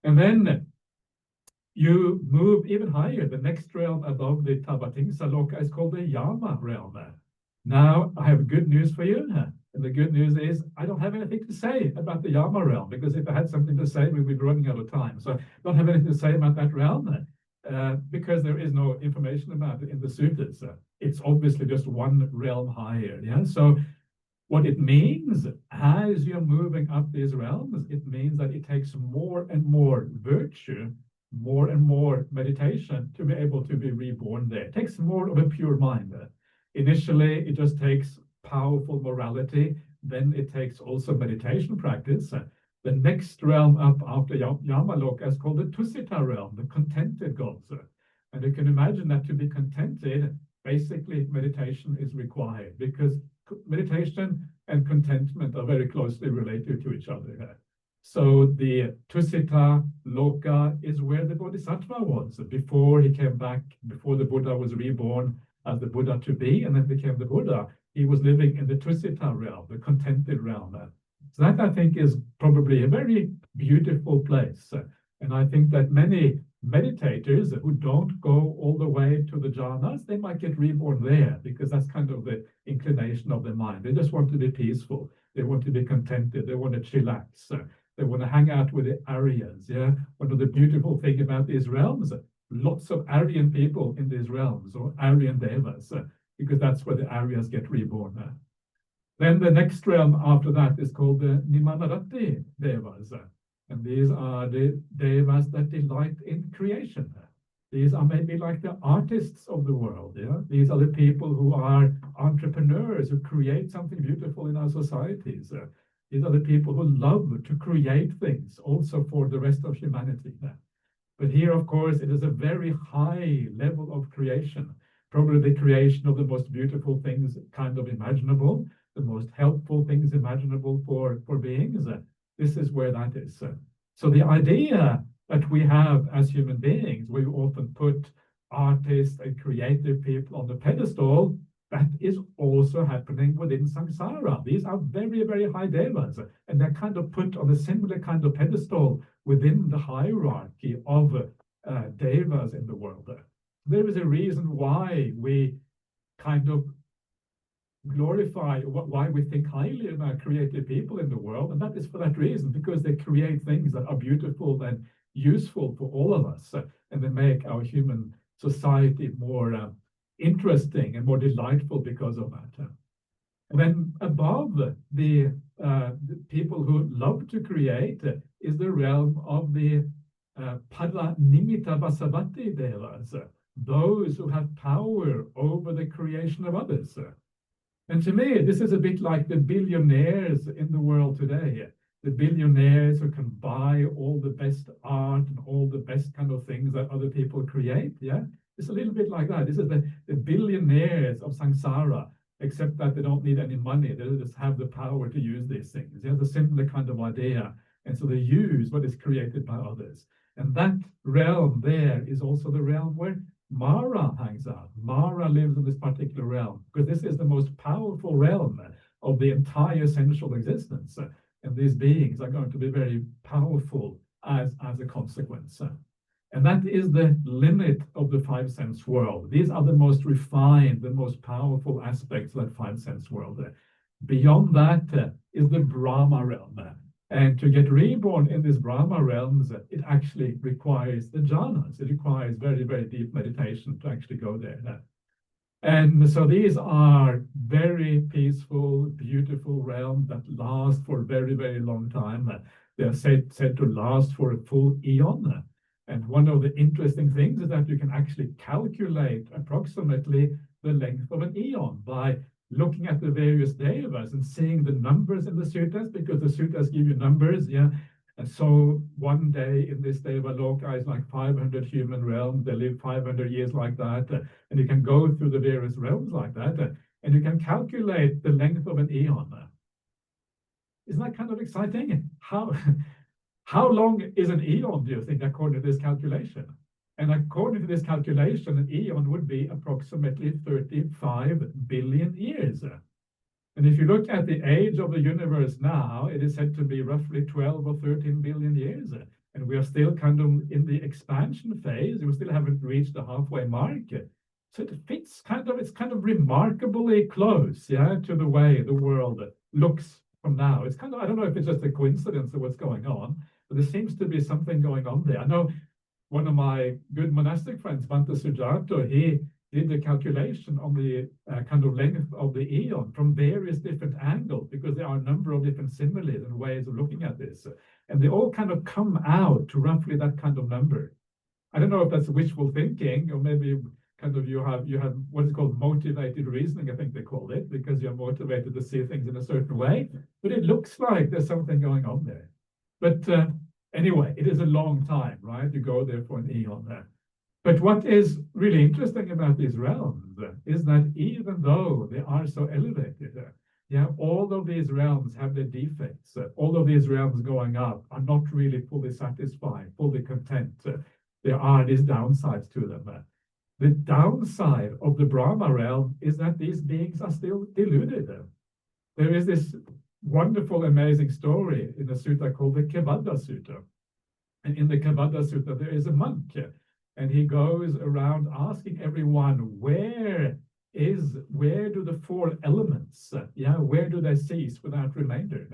And then you move even higher. The next realm above the Tabatingsa Loka is called the Yama realm. Now, I have good news for you. And the good news is I don't have anything to say about the Yama realm, because if I had something to say, we'd be running out of time. So I don't have anything to say about that realm because there is no information about it in the suttas. It's obviously just one realm higher. Yeah. So what it means as you're moving up these realms, it means that it takes more and more virtue, more and more meditation to be able to be reborn there. It takes more of a pure mind. Initially, it just takes powerful morality. Then it takes also meditation practice. The next realm up after Yamaloka is called the Tusita realm, the contented gods. And you can imagine that to be contented, basically meditation is required, because meditation and contentment are very closely related to each other. So the Tusita Loka is where the Bodhisattva was before he came back, before the Buddha was reborn as the Buddha to be, and then became the Buddha. He was living in the Tusita realm, the contented realm. So that, I think, is probably a very beautiful place. And I think that many meditators who don't go all the way to the jhanas, they might get reborn there, because that's kind of the inclination of their mind. They just want to be peaceful. They want to be contented. They want to chillax. They want to hang out with the Aryas. Yeah, one of the beautiful things about these realms, lots of Aryan people in these realms, or Aryan devas, because that's where the Aryas get reborn. Then the next realm after that is called the Nimanarati devas. And these are the devas that delight in creation. These are maybe like the artists of the world. Yeah? These are the people who are entrepreneurs, who create something beautiful in our societies. These are the people who love to create things also for the rest of humanity. But here, of course, it is a very high level of creation, probably the creation of the most beautiful things kind of imaginable, the most helpful things imaginable for beings. This is where that is. So the idea that we have as human beings, we often put artists and creative people on the pedestal, that is also happening within samsara. These are very, very high devas, and they're kind of put on a similar kind of pedestal within the hierarchy of devas in the world. There is a reason why we kind of glorify, why we think highly about creative people in the world, and that is for that reason, because they create things that are beautiful and useful for all of us, and they make our human society more interesting and more delightful because of that. And then above the people who love to create is the realm of the Paranimitta Vasavati devas, those who have power over the creation of others. And to me, this is a bit like the billionaires in the world today. The billionaires who can buy all the best art and all the best kind of things that other people create. Yeah, it's a little bit like that. This is the billionaires of samsara, except that they don't need any money. They just have the power to use these things. They have a similar kind of idea. And so they use what is created by others. And that realm there is also the realm where Mara hangs out. Mara lives in this particular realm, because this is the most powerful realm of the entire essential existence. And these beings are going to be very powerful as a consequence. And that is the limit of the five sense world. These are the most refined, the most powerful aspects of that five sense world. Beyond that is the Brahma realm. And to get reborn in these Brahma realms, it actually requires the jhanas. It requires very, very deep meditation to actually go there. And so these are very peaceful, beautiful realms that last for a very, very long time. They are said to last for a full eon. And one of the interesting things is that you can actually calculate approximately the length of an eon by looking at the various devas and seeing the numbers in the suttas, because the suttas give you numbers, yeah. And so one day in this Devaloka is like 500 human realms. They live 500 years like that. And you can go through the various realms like that. And you can calculate the length of an eon. Isn't that kind of exciting? How long is an eon, do you think, according to this calculation? And according to this calculation, an eon would be approximately 35 billion years. And if you look at the age of the universe now, it is said to be roughly 12 or 13 billion years. And we are still kind of in the expansion phase. We still haven't reached the halfway mark. So it fits it's kind of remarkably close, yeah, to the way the world looks from now. It's kind of, I don't know if it's just a coincidence of what's going on, but there seems to be something going on there. I know one of my good monastic friends, Bhante Sujato, he did the calculation on the kind of length of the eon from various different angles, because there are a number of different similes and ways of looking at this. And they all kind of come out to roughly that kind of number. I don't know if that's wishful thinking, or maybe kind of you have what is called motivated reasoning, I think they call it, because you're motivated to see things in a certain way. But it looks like there's something going on there. But anyway, it is a long time, right? You go there for an eon there. But what is really interesting about these realms is that even though they are so elevated, yeah, all of these realms have their defects. All of these realms going up are not really fully satisfied, fully content. There are these downsides to them. The downside of the Brahma realm is that these beings are still deluded. There is this wonderful, amazing story in the sutta called the Kevada Sutta. And in the Kevada Sutta, there is a monk. And he goes around asking everyone, where do the four elements, where do they cease without remainder?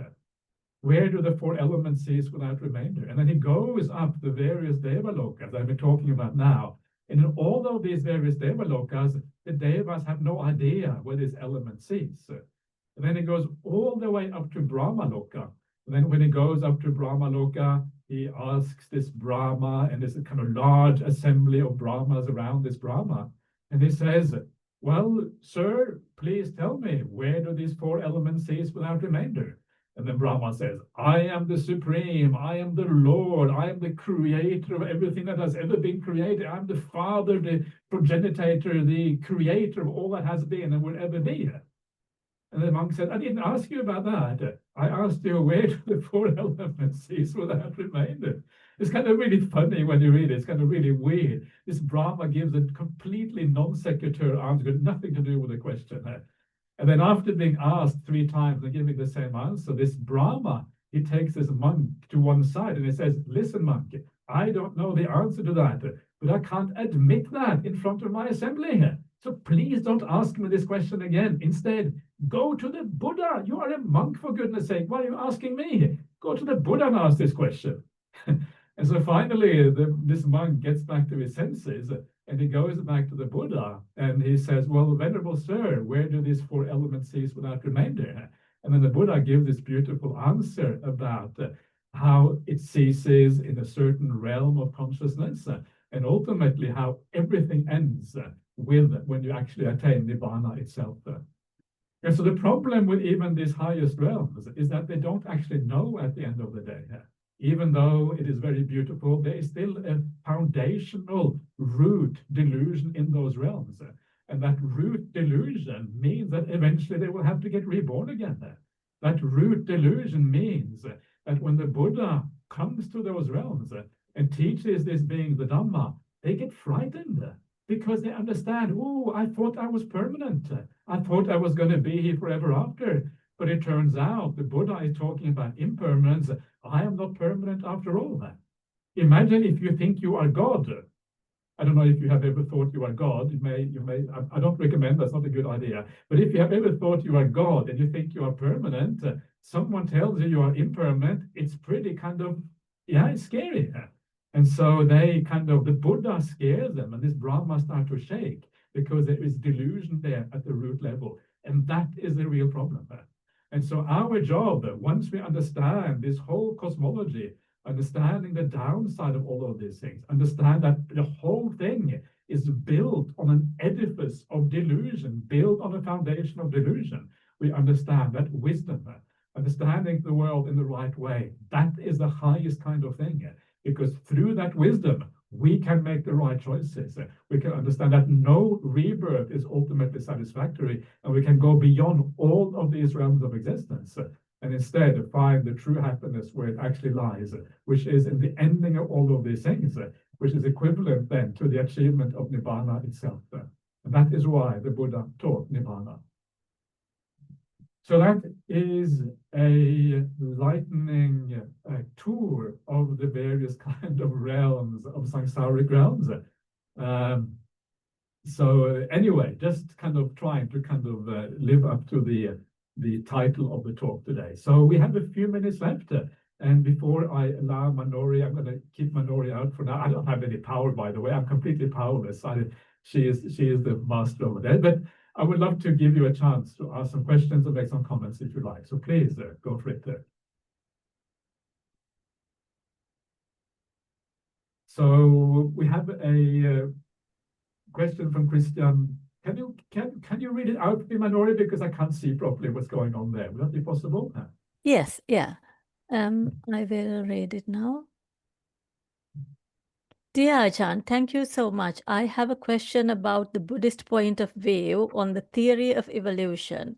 Where do the four elements cease without remainder? And then he goes up the various Devalokas I've been talking about now. And in all of these various Devalokas, the Devas have no idea where these elements cease. And then he goes all the way up to Brahmaloka. And then when he goes up to Brahmaloka, he asks this Brahma, and there's a kind of large assembly of Brahmas around this Brahma. And he says, well, sir, please tell me, where do these four elements cease without remainder? And then Brahma says, I am the supreme, I am the Lord, I am the creator of everything that has ever been created. I'm the father, the progenitor, the creator of all that has been and will ever be. And the monk said, I didn't ask you about that. I asked you, where do the four elements cease without remainder? It's kind of really funny when you read it. It's kind of really weird. This Brahma gives a completely non sequitur answer, got nothing to do with the question. And then after being asked 3 times and giving the same answer, this Brahma, he takes this monk to one side and he says, listen, monk, I don't know the answer to that, but I can't admit that in front of my assembly. So please don't ask me this question again. Instead, go to the Buddha. You are a monk, for goodness sake. Why are you asking me? Go to the Buddha and ask this question. And so finally, this monk gets back to his senses and he goes back to the Buddha and he says, well, Venerable Sir, where do these four elements cease without remainder? And then the Buddha gives this beautiful answer about how it ceases in a certain realm of consciousness and ultimately how everything ends with when you actually attain Nibbana itself. And so the problem with even these highest realms is that they don't actually know at the end of the day. Even though it is very beautiful, there is still a foundational root delusion in those realms. And that root delusion means that eventually they will have to get reborn again. That root delusion means that when the Buddha comes to those realms and teaches these beings the Dhamma, they get frightened because they understand, oh, I thought I was permanent. I thought I was going to be here forever after. But it turns out the Buddha is talking about impermanence. I am not permanent after all. Imagine if you think you are God. I don't know if you have ever thought you are God. I don't recommend, that's not a good idea. But if you have ever thought you are God and you think you are permanent, someone tells you are impermanent, it's pretty kind of, yeah, it's scary. And so the Buddha scares them, and this Brahma starts to shake because there is delusion there at the root level. And that is the real problem. And so our job, once we understand this whole cosmology, understanding the downside of all of these things, understand that the whole thing is built on an edifice of delusion, built on a foundation of delusion. We understand that wisdom, understanding the world in the right way, that is the highest kind of thing. Because through that wisdom, we can make the right choices. We can understand that no rebirth is ultimately satisfactory, and we can go beyond all of these realms of existence and instead find the true happiness where it actually lies, which is in the ending of all of these things, which is equivalent then to the achievement of Nibbana itself. And that is why the Buddha taught Nibbana. So that is a lightning tour of the various kind of realms of samsaric realms. So anyway, just kind of trying to live up to the title of the talk today. So we have a few minutes left. And before I allow Manori, I'm going to keep Manori out for now. I don't have any power, by the way. I'm completely powerless. She is the master over there. But I would love to give you a chance to ask some questions or make some comments if you like. So please go for it. So we have a question from Christian. Can you read it out for me, Manori, because I can't see properly what's going on there? Would that be possible? Yes, yeah. I will read it now. Dear Ajahn, thank you so much. I have a question about the Buddhist point of view on the theory of evolution.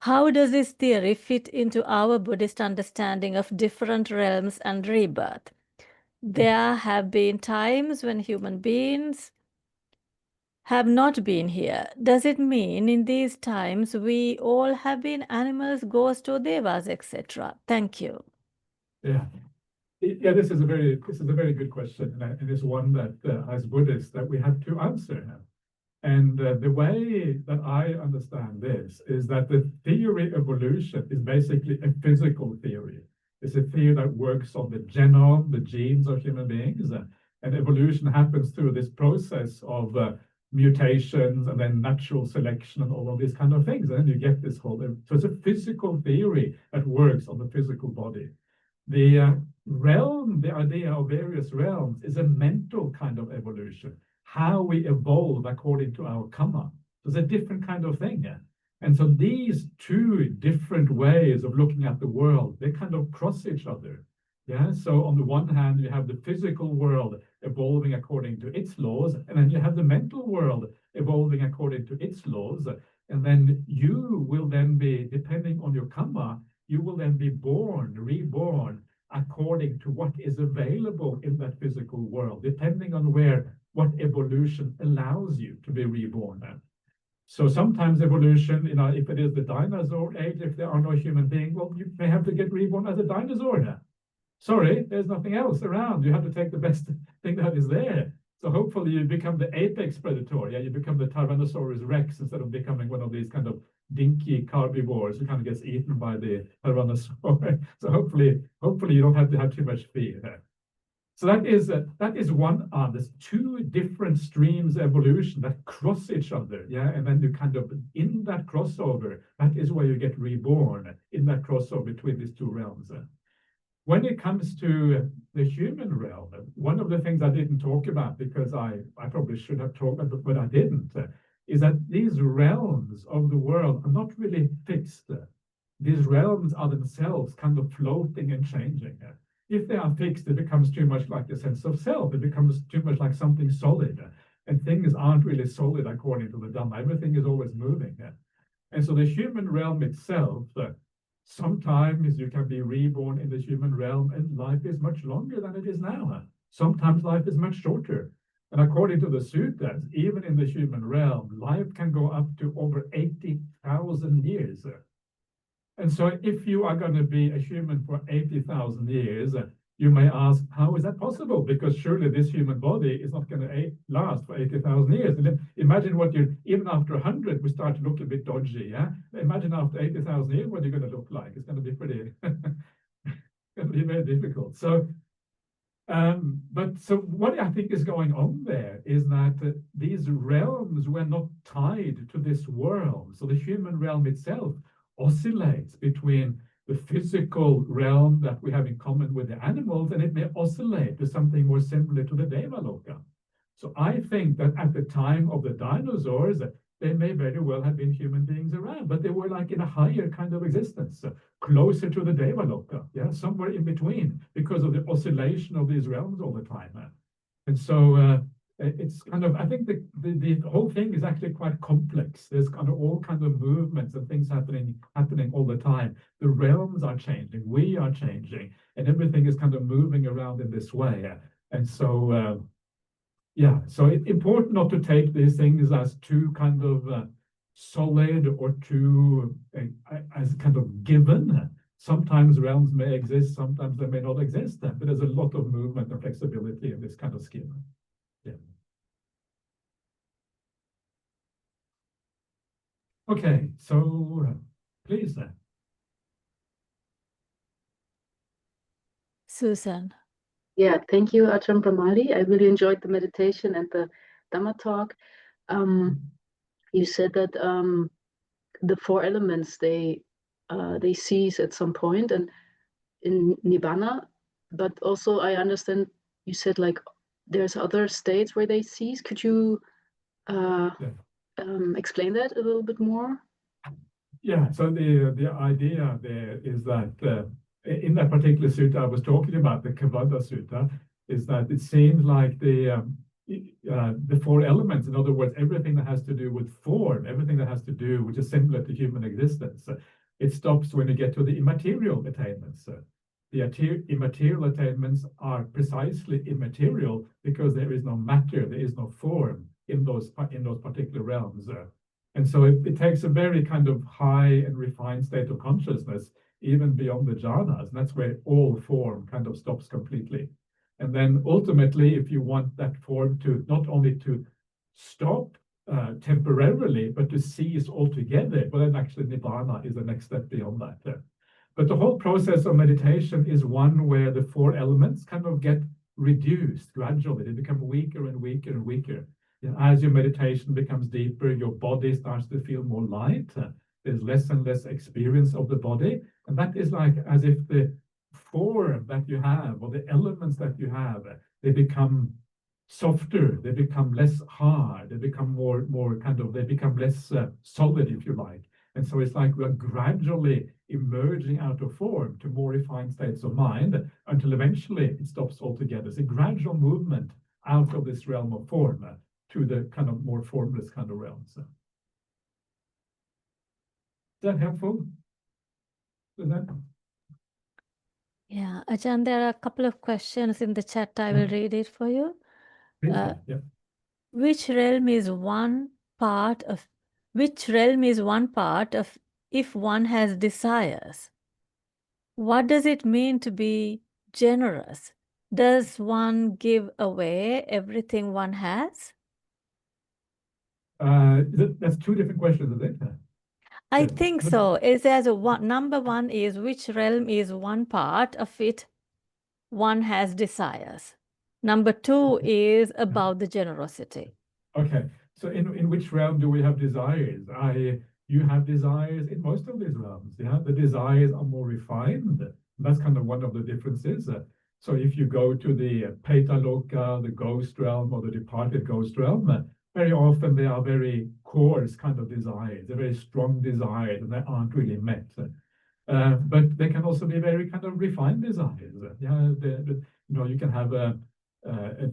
How does this theory fit into our Buddhist understanding of different realms and rebirth? There have been times when human beings have not been here. Does it mean in these times we all have been animals, ghosts, or devas, etc.? Thank you. Yeah. Yeah, this is a very good question, and it's one that as Buddhists that we have to answer. And the way that I understand this is that the theory of evolution is basically a physical theory. It's a theory that works on the genome, the genes of human beings, and evolution happens through this process of mutations and then natural selection and all of these kind of things. And then you get this whole, so it's a physical theory that works on the physical body. The realm, the idea of various realms is a mental kind of evolution, how we evolve according to our karma. So it's a different kind of thing. And so these two different ways of looking at the world, they kind of cross each other. Yeah. So on the one hand, you have the physical world evolving according to its laws, and then you have the mental world evolving according to its laws. And then you will then be, depending on your karma, you will then be reborn according to what is available in that physical world, depending on what evolution allows you to be reborn. So sometimes evolution, if it is the dinosaur age, if there are no human beings, well, you may have to get reborn as a dinosaur now. Sorry, there's nothing else around. You have to take the best thing that is there. So hopefully you become the apex predator. Yeah, you become the Tyrannosaurus Rex instead of becoming one of these kind of dinky herbivores who kind of gets eaten by the Tyrannosaurus. So hopefully you don't have to have too much fear there. So that is one. There's two different streams of evolution that cross each other. Yeah, and then you kind of in that crossover, that is where you get reborn in that crossover between these two realms. When it comes to the human realm, one of the things I didn't talk about because I probably should have talked about, but I didn't, is that these realms of the world are not really fixed. These realms are themselves kind of floating and changing. If they are fixed, it becomes too much like the sense of self. It becomes too much like something solid. And things aren't really solid according to the Dhamma. Everything is always moving. And so the human realm itself, sometimes you can be reborn in the human realm and life is much longer than it is now. Sometimes life is much shorter. And according to the suttas, even in the human realm, life can go up to over 80,000 years. And so if you are going to be a human for 80,000 years, you may ask, how is that possible? Because surely this human body is not going to last for 80,000 years. And then imagine what even after 100, we start to look a bit dodgy. Yeah. Imagine after 80,000 years, what you're going to look like. It's going to be pretty, going to be very difficult. So, so what I think is going on there is that these realms were not tied to this world. So the human realm itself oscillates between the physical realm that we have in common with the animals, and it may oscillate to something more similar to the Devaloka. So I think that at the time of the dinosaurs, they may very well have been human beings around, but they were like in a higher kind of existence, closer to the Devaloka, yeah, somewhere in between, because of the oscillation of these realms all the time. And so it's kind of, I think the whole thing is actually quite complex. There's kind of all kinds of movements and things happening all the time. The realms are changing, we are changing, and everything is kind of moving around in this way. And so, yeah, so it's important not to take these things as too kind of solid or too as kind of given. Sometimes realms may exist, sometimes they may not exist, but there's a lot of movement and flexibility in this kind of schema. Yeah. Okay, so please. Susan. Yeah, thank you, Ajahn Brahmali. I really enjoyed the meditation and the Dhamma talk. You said that the four elements, they cease at some point and in Nibbana, but also I understand you said like there's other states where they cease. Could you explain that a little bit more? Yeah, so the idea there is that in that particular sutta I was talking about, the Kavada Sutta, is that it seems like the four elements, in other words, everything that has to do with form, everything that has to do, which is similar to human existence, it stops when you get to the immaterial attainments. The immaterial attainments are precisely immaterial because there is no matter, there is no form in those particular realms. And so it takes a very kind of high and refined state of consciousness, even beyond the jhanas, and that's where all form kind of stops completely. And then ultimately, if you want that form to not only to stop temporarily, but to cease altogether, well, then actually Nibbana is the next step beyond that. But the whole process of meditation is one where the four elements kind of get reduced gradually. They become weaker and weaker and weaker. And as your meditation becomes deeper, your body starts to feel more light. There's less and less experience of the body. And that is like as if the form that you have or the elements that you have, they become softer, they become less hard, they become more kind of, they become less solid, if you like. And so it's like we're gradually emerging out of form to more refined states of mind until eventually it stops altogether. It's a gradual movement out of this realm of form to the kind of more formless kind of realms. Is that helpful? Is that? Yeah, Ajahn, there are a couple of questions in the chat. I will read it for you. Yeah. Which realm is one part of if one has desires? What does it mean to be generous? Does one give away everything one has? That's two different questions, is it? I think so. It says number one is which realm is one part of it one has desires. Number two is about the generosity. Okay, so in which realm do we have desires? You have desires in most of these realms. Yeah, the desires are more refined. That's kind of one of the differences. So if you go to the Petaloka, the ghost realm, or the departed ghost realm, very often they are very coarse kind of desires. They're very strong desires, and they aren't really met. But they can also be very kind of refined desires. Yeah, you can have a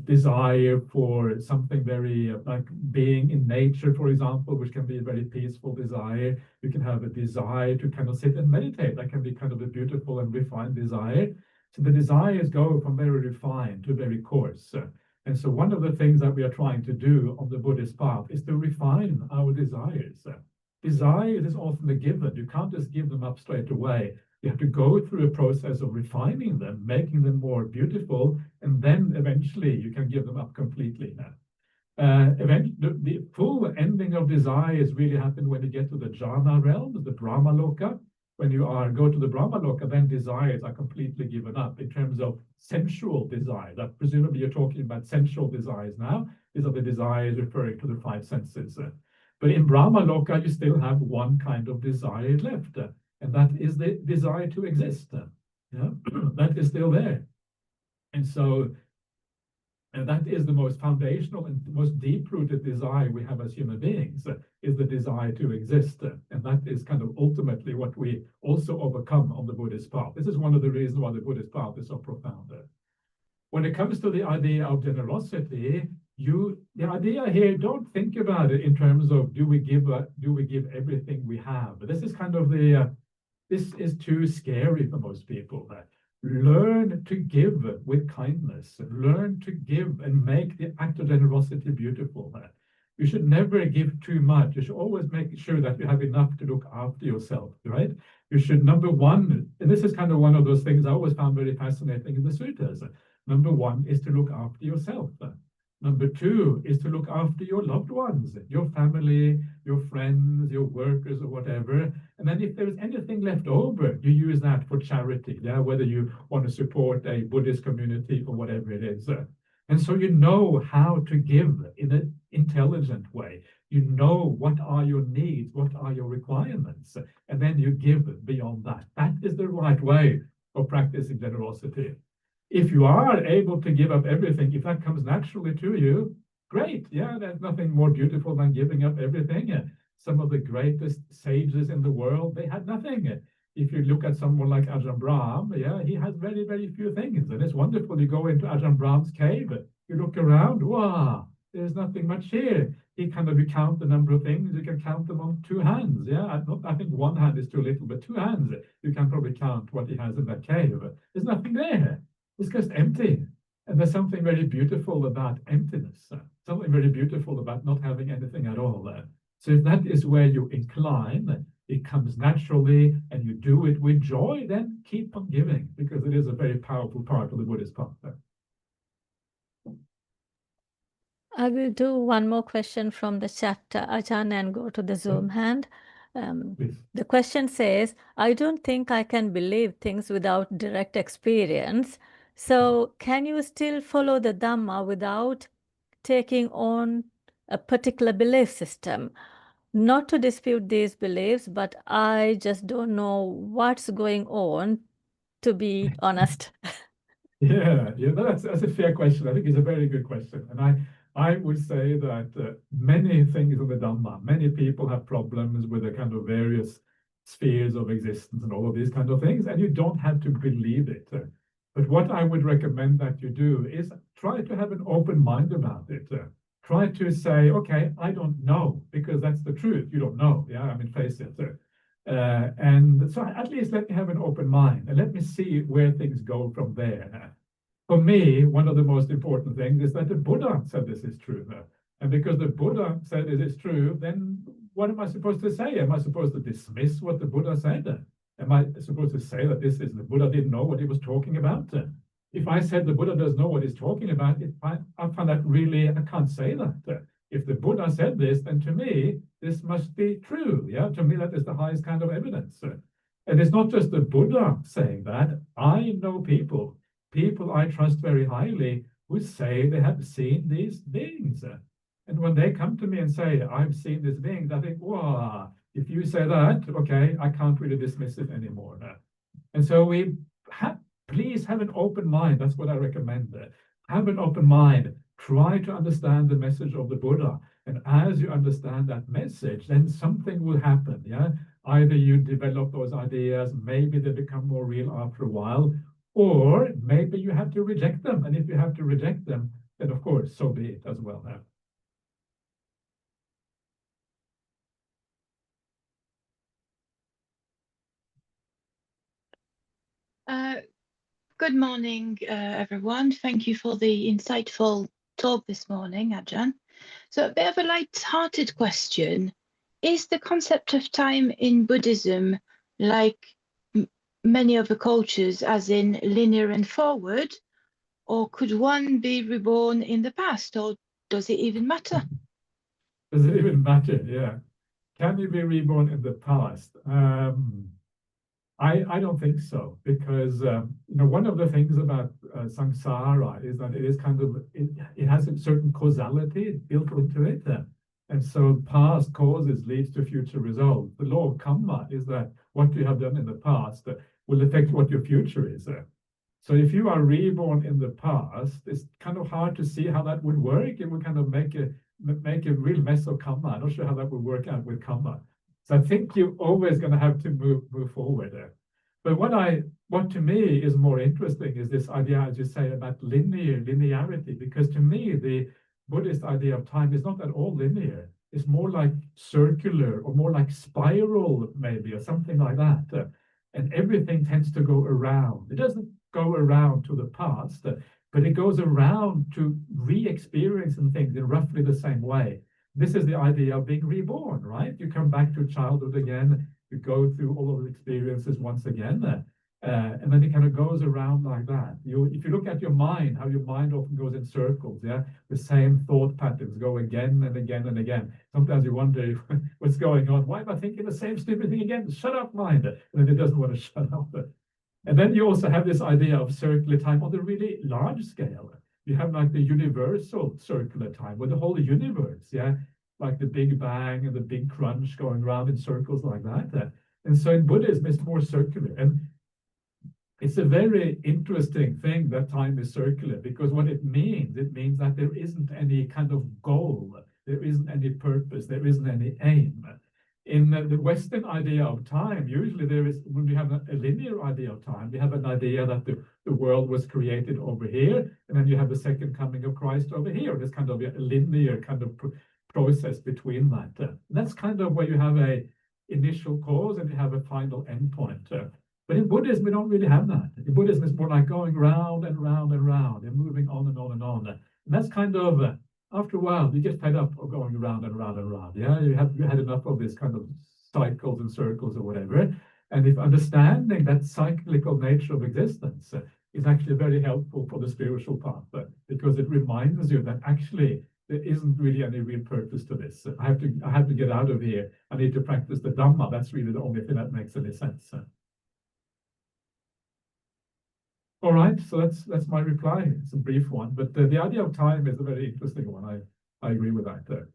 desire for something very like being in nature, for example, which can be a very peaceful desire. You can have a desire to kind of sit and meditate. That can be kind of a beautiful and refined desire. So the desires go from very refined to very coarse. And so one of the things that we are trying to do on the Buddhist path is to refine our desires. Desires is often a given. You can't just give them up straight away. You have to go through a process of refining them, making them more beautiful, and then eventually you can give them up completely. The full ending of desires really happen when you get to the jhana realms, the Brahmaloka. When you go to the Brahmaloka, then desires are completely given up in terms of sensual desires. Presumably you're talking about sensual desires now. These are the desires referring to the five senses. But in Brahmaloka, you still have one kind of desire left, and that is the desire to exist. That is still there. And so that is the most foundational and most deep-rooted desire we have as human beings, is the desire to exist. And that is kind of ultimately what we also overcome on the Buddhist path. This is one of the reasons why the Buddhist path is so profound. When it comes to the idea of generosity, the idea here, don't think about it in terms of do we give everything we have. This is kind of this is too scary for most people. Learn to give with kindness. Learn to give and make the act of generosity beautiful. You should never give too much. You should always make sure that you have enough to look after yourself, right? You should, number one, and this is kind of one of those things I always found very fascinating in the suttas. Number one is to look after yourself. Number two is to look after your loved ones, your family, your friends, your workers, or whatever. And then if there is anything left over, you use that for charity, whether you want to support a Buddhist community or whatever it is. And so you know how to give in an intelligent way. You know what are your needs, what are your requirements, and then you give beyond that. That is the right way of practicing generosity. If you are able to give up everything, if that comes naturally to you, great. Yeah, there's nothing more beautiful than giving up everything. Some of the greatest sages in the world, they had nothing. If you look at someone like Ajahn Brahm, he has very, very few things. And it's wonderful. You go into Ajahn Brahm's cave, you look around, wow, there's nothing much here. You count the number of things, you can count them on two hands. I think one hand is too little, but two hands, you can probably count what he has in that cave. There's nothing there. It's just empty. And there's something very beautiful about emptiness, something very beautiful about not having anything at all. So if that is where you incline, it comes naturally and you do it with joy, then keep on giving, because it is a very powerful part of the Buddhist path. I will do one more question from the chat, Ajahn, and go to the Zoom hand. The question says, I don't think I can believe things without direct experience. So can you still follow the Dhamma without taking on a particular belief system? Not to dispute these beliefs, but I just don't know what's going on, to be honest. That's a fair question. I think it's a very good question. And I would say that many things in the Dhamma, many people have problems with the kind of various spheres of existence and all of these kind of things, and you don't have to believe it. But what I would recommend that you do is try to have an open mind about it. Try to say, okay, I don't know, because that's the truth. You don't know. Face it. And so at least let me have an open mind and let me see where things go from there. For me, one of the most important things is that the Buddha said this is true. And because the Buddha said it is true, then what am I supposed to say? Am I supposed to dismiss what the Buddha said? Am I supposed to say that the Buddha didn't know what he was talking about? If I said the Buddha doesn't know what he's talking about, I find that really, I can't say that. If the Buddha said this, then to me, this must be true. To me, that is the highest kind of evidence. And it's not just the Buddha saying that. I know people I trust very highly, who say they have seen these beings. And when they come to me and say, I've seen these beings, I think, wow, if you say that, okay, I can't really dismiss it anymore. And so please have an open mind. That's what I recommend. Have an open mind. Try to understand the message of the Buddha. And as you understand that message, then something will happen. Either you develop those ideas, maybe they become more real after a while, or maybe you have to reject them. And if you have to reject them, then of course, so be it as well. Good morning, everyone. Thank you for the insightful talk this morning, Ajahn. So a bit of a light-hearted question. Is the concept of time in Buddhism like many other cultures, as in linear and forward, or could one be reborn in the past, or does it even matter? Does it even matter? Yeah. Can you be reborn in the past? I don't think so, because one of the things about samsara is that it is kind of it has a certain causality built into it, and so past causes leads to future results. The law of karma is that what you have done in the past will affect what your future is. So if you are reborn in the past, it's kind of hard to see how that would work. It would kind of make a real mess of karma. I'm not sure how that would work out with karma. So I think you're always going to have to move forward there. But what to me is more interesting is this idea, as you say, about linearity, because to me, the Buddhist idea of time is not at all linear. It's more like circular or more like spiral, maybe, or something like that. And everything tends to go around. It doesn't go around to the past, but it goes around to re-experiencing things in roughly the same way. This is the idea of being reborn, right? You come back to childhood again, you go through all of the experiences once again, and then it kind of goes around like that. If you look at your mind, how your mind often goes in circles, yeah, the same thought patterns go again and again and again. Sometimes you wonder what's going on. Why am I thinking the same stupid thing again? Shut up, mind. And then it doesn't want to shut up. And then you also have this idea of circular time on the really large scale. You have like the universal circular time with the whole universe, yeah, like the Big Bang and the Big Crunch going around in circles like that. And so in Buddhism, it's more circular. And it's a very interesting thing that time is circular, because what it means that there isn't any kind of goal, there isn't any purpose, there isn't any aim. In the Western idea of time, usually there is, when we have a linear idea of time, we have an idea that the world was created over here, and then you have the second coming of Christ over here. There's kind of a linear kind of process between that. That's kind of where you have a initial cause and you have a final endpoint. But in Buddhism, we don't really have that. In Buddhism, it's more like going round and round and round and moving on and on and on. And that's kind of, after a while, you get fed up of going around and round and round. Yeah, you had enough of this kind of cycles and circles or whatever. And if understanding that cyclical nature of existence is actually very helpful for the spiritual path, because it reminds you that actually there isn't really any real purpose to this. I have to get out of here. I need to practice the Dhamma. That's really the only thing that makes any sense. All right, so that's my reply. It's a brief one, but the idea of time is a very interesting one. I agree with that.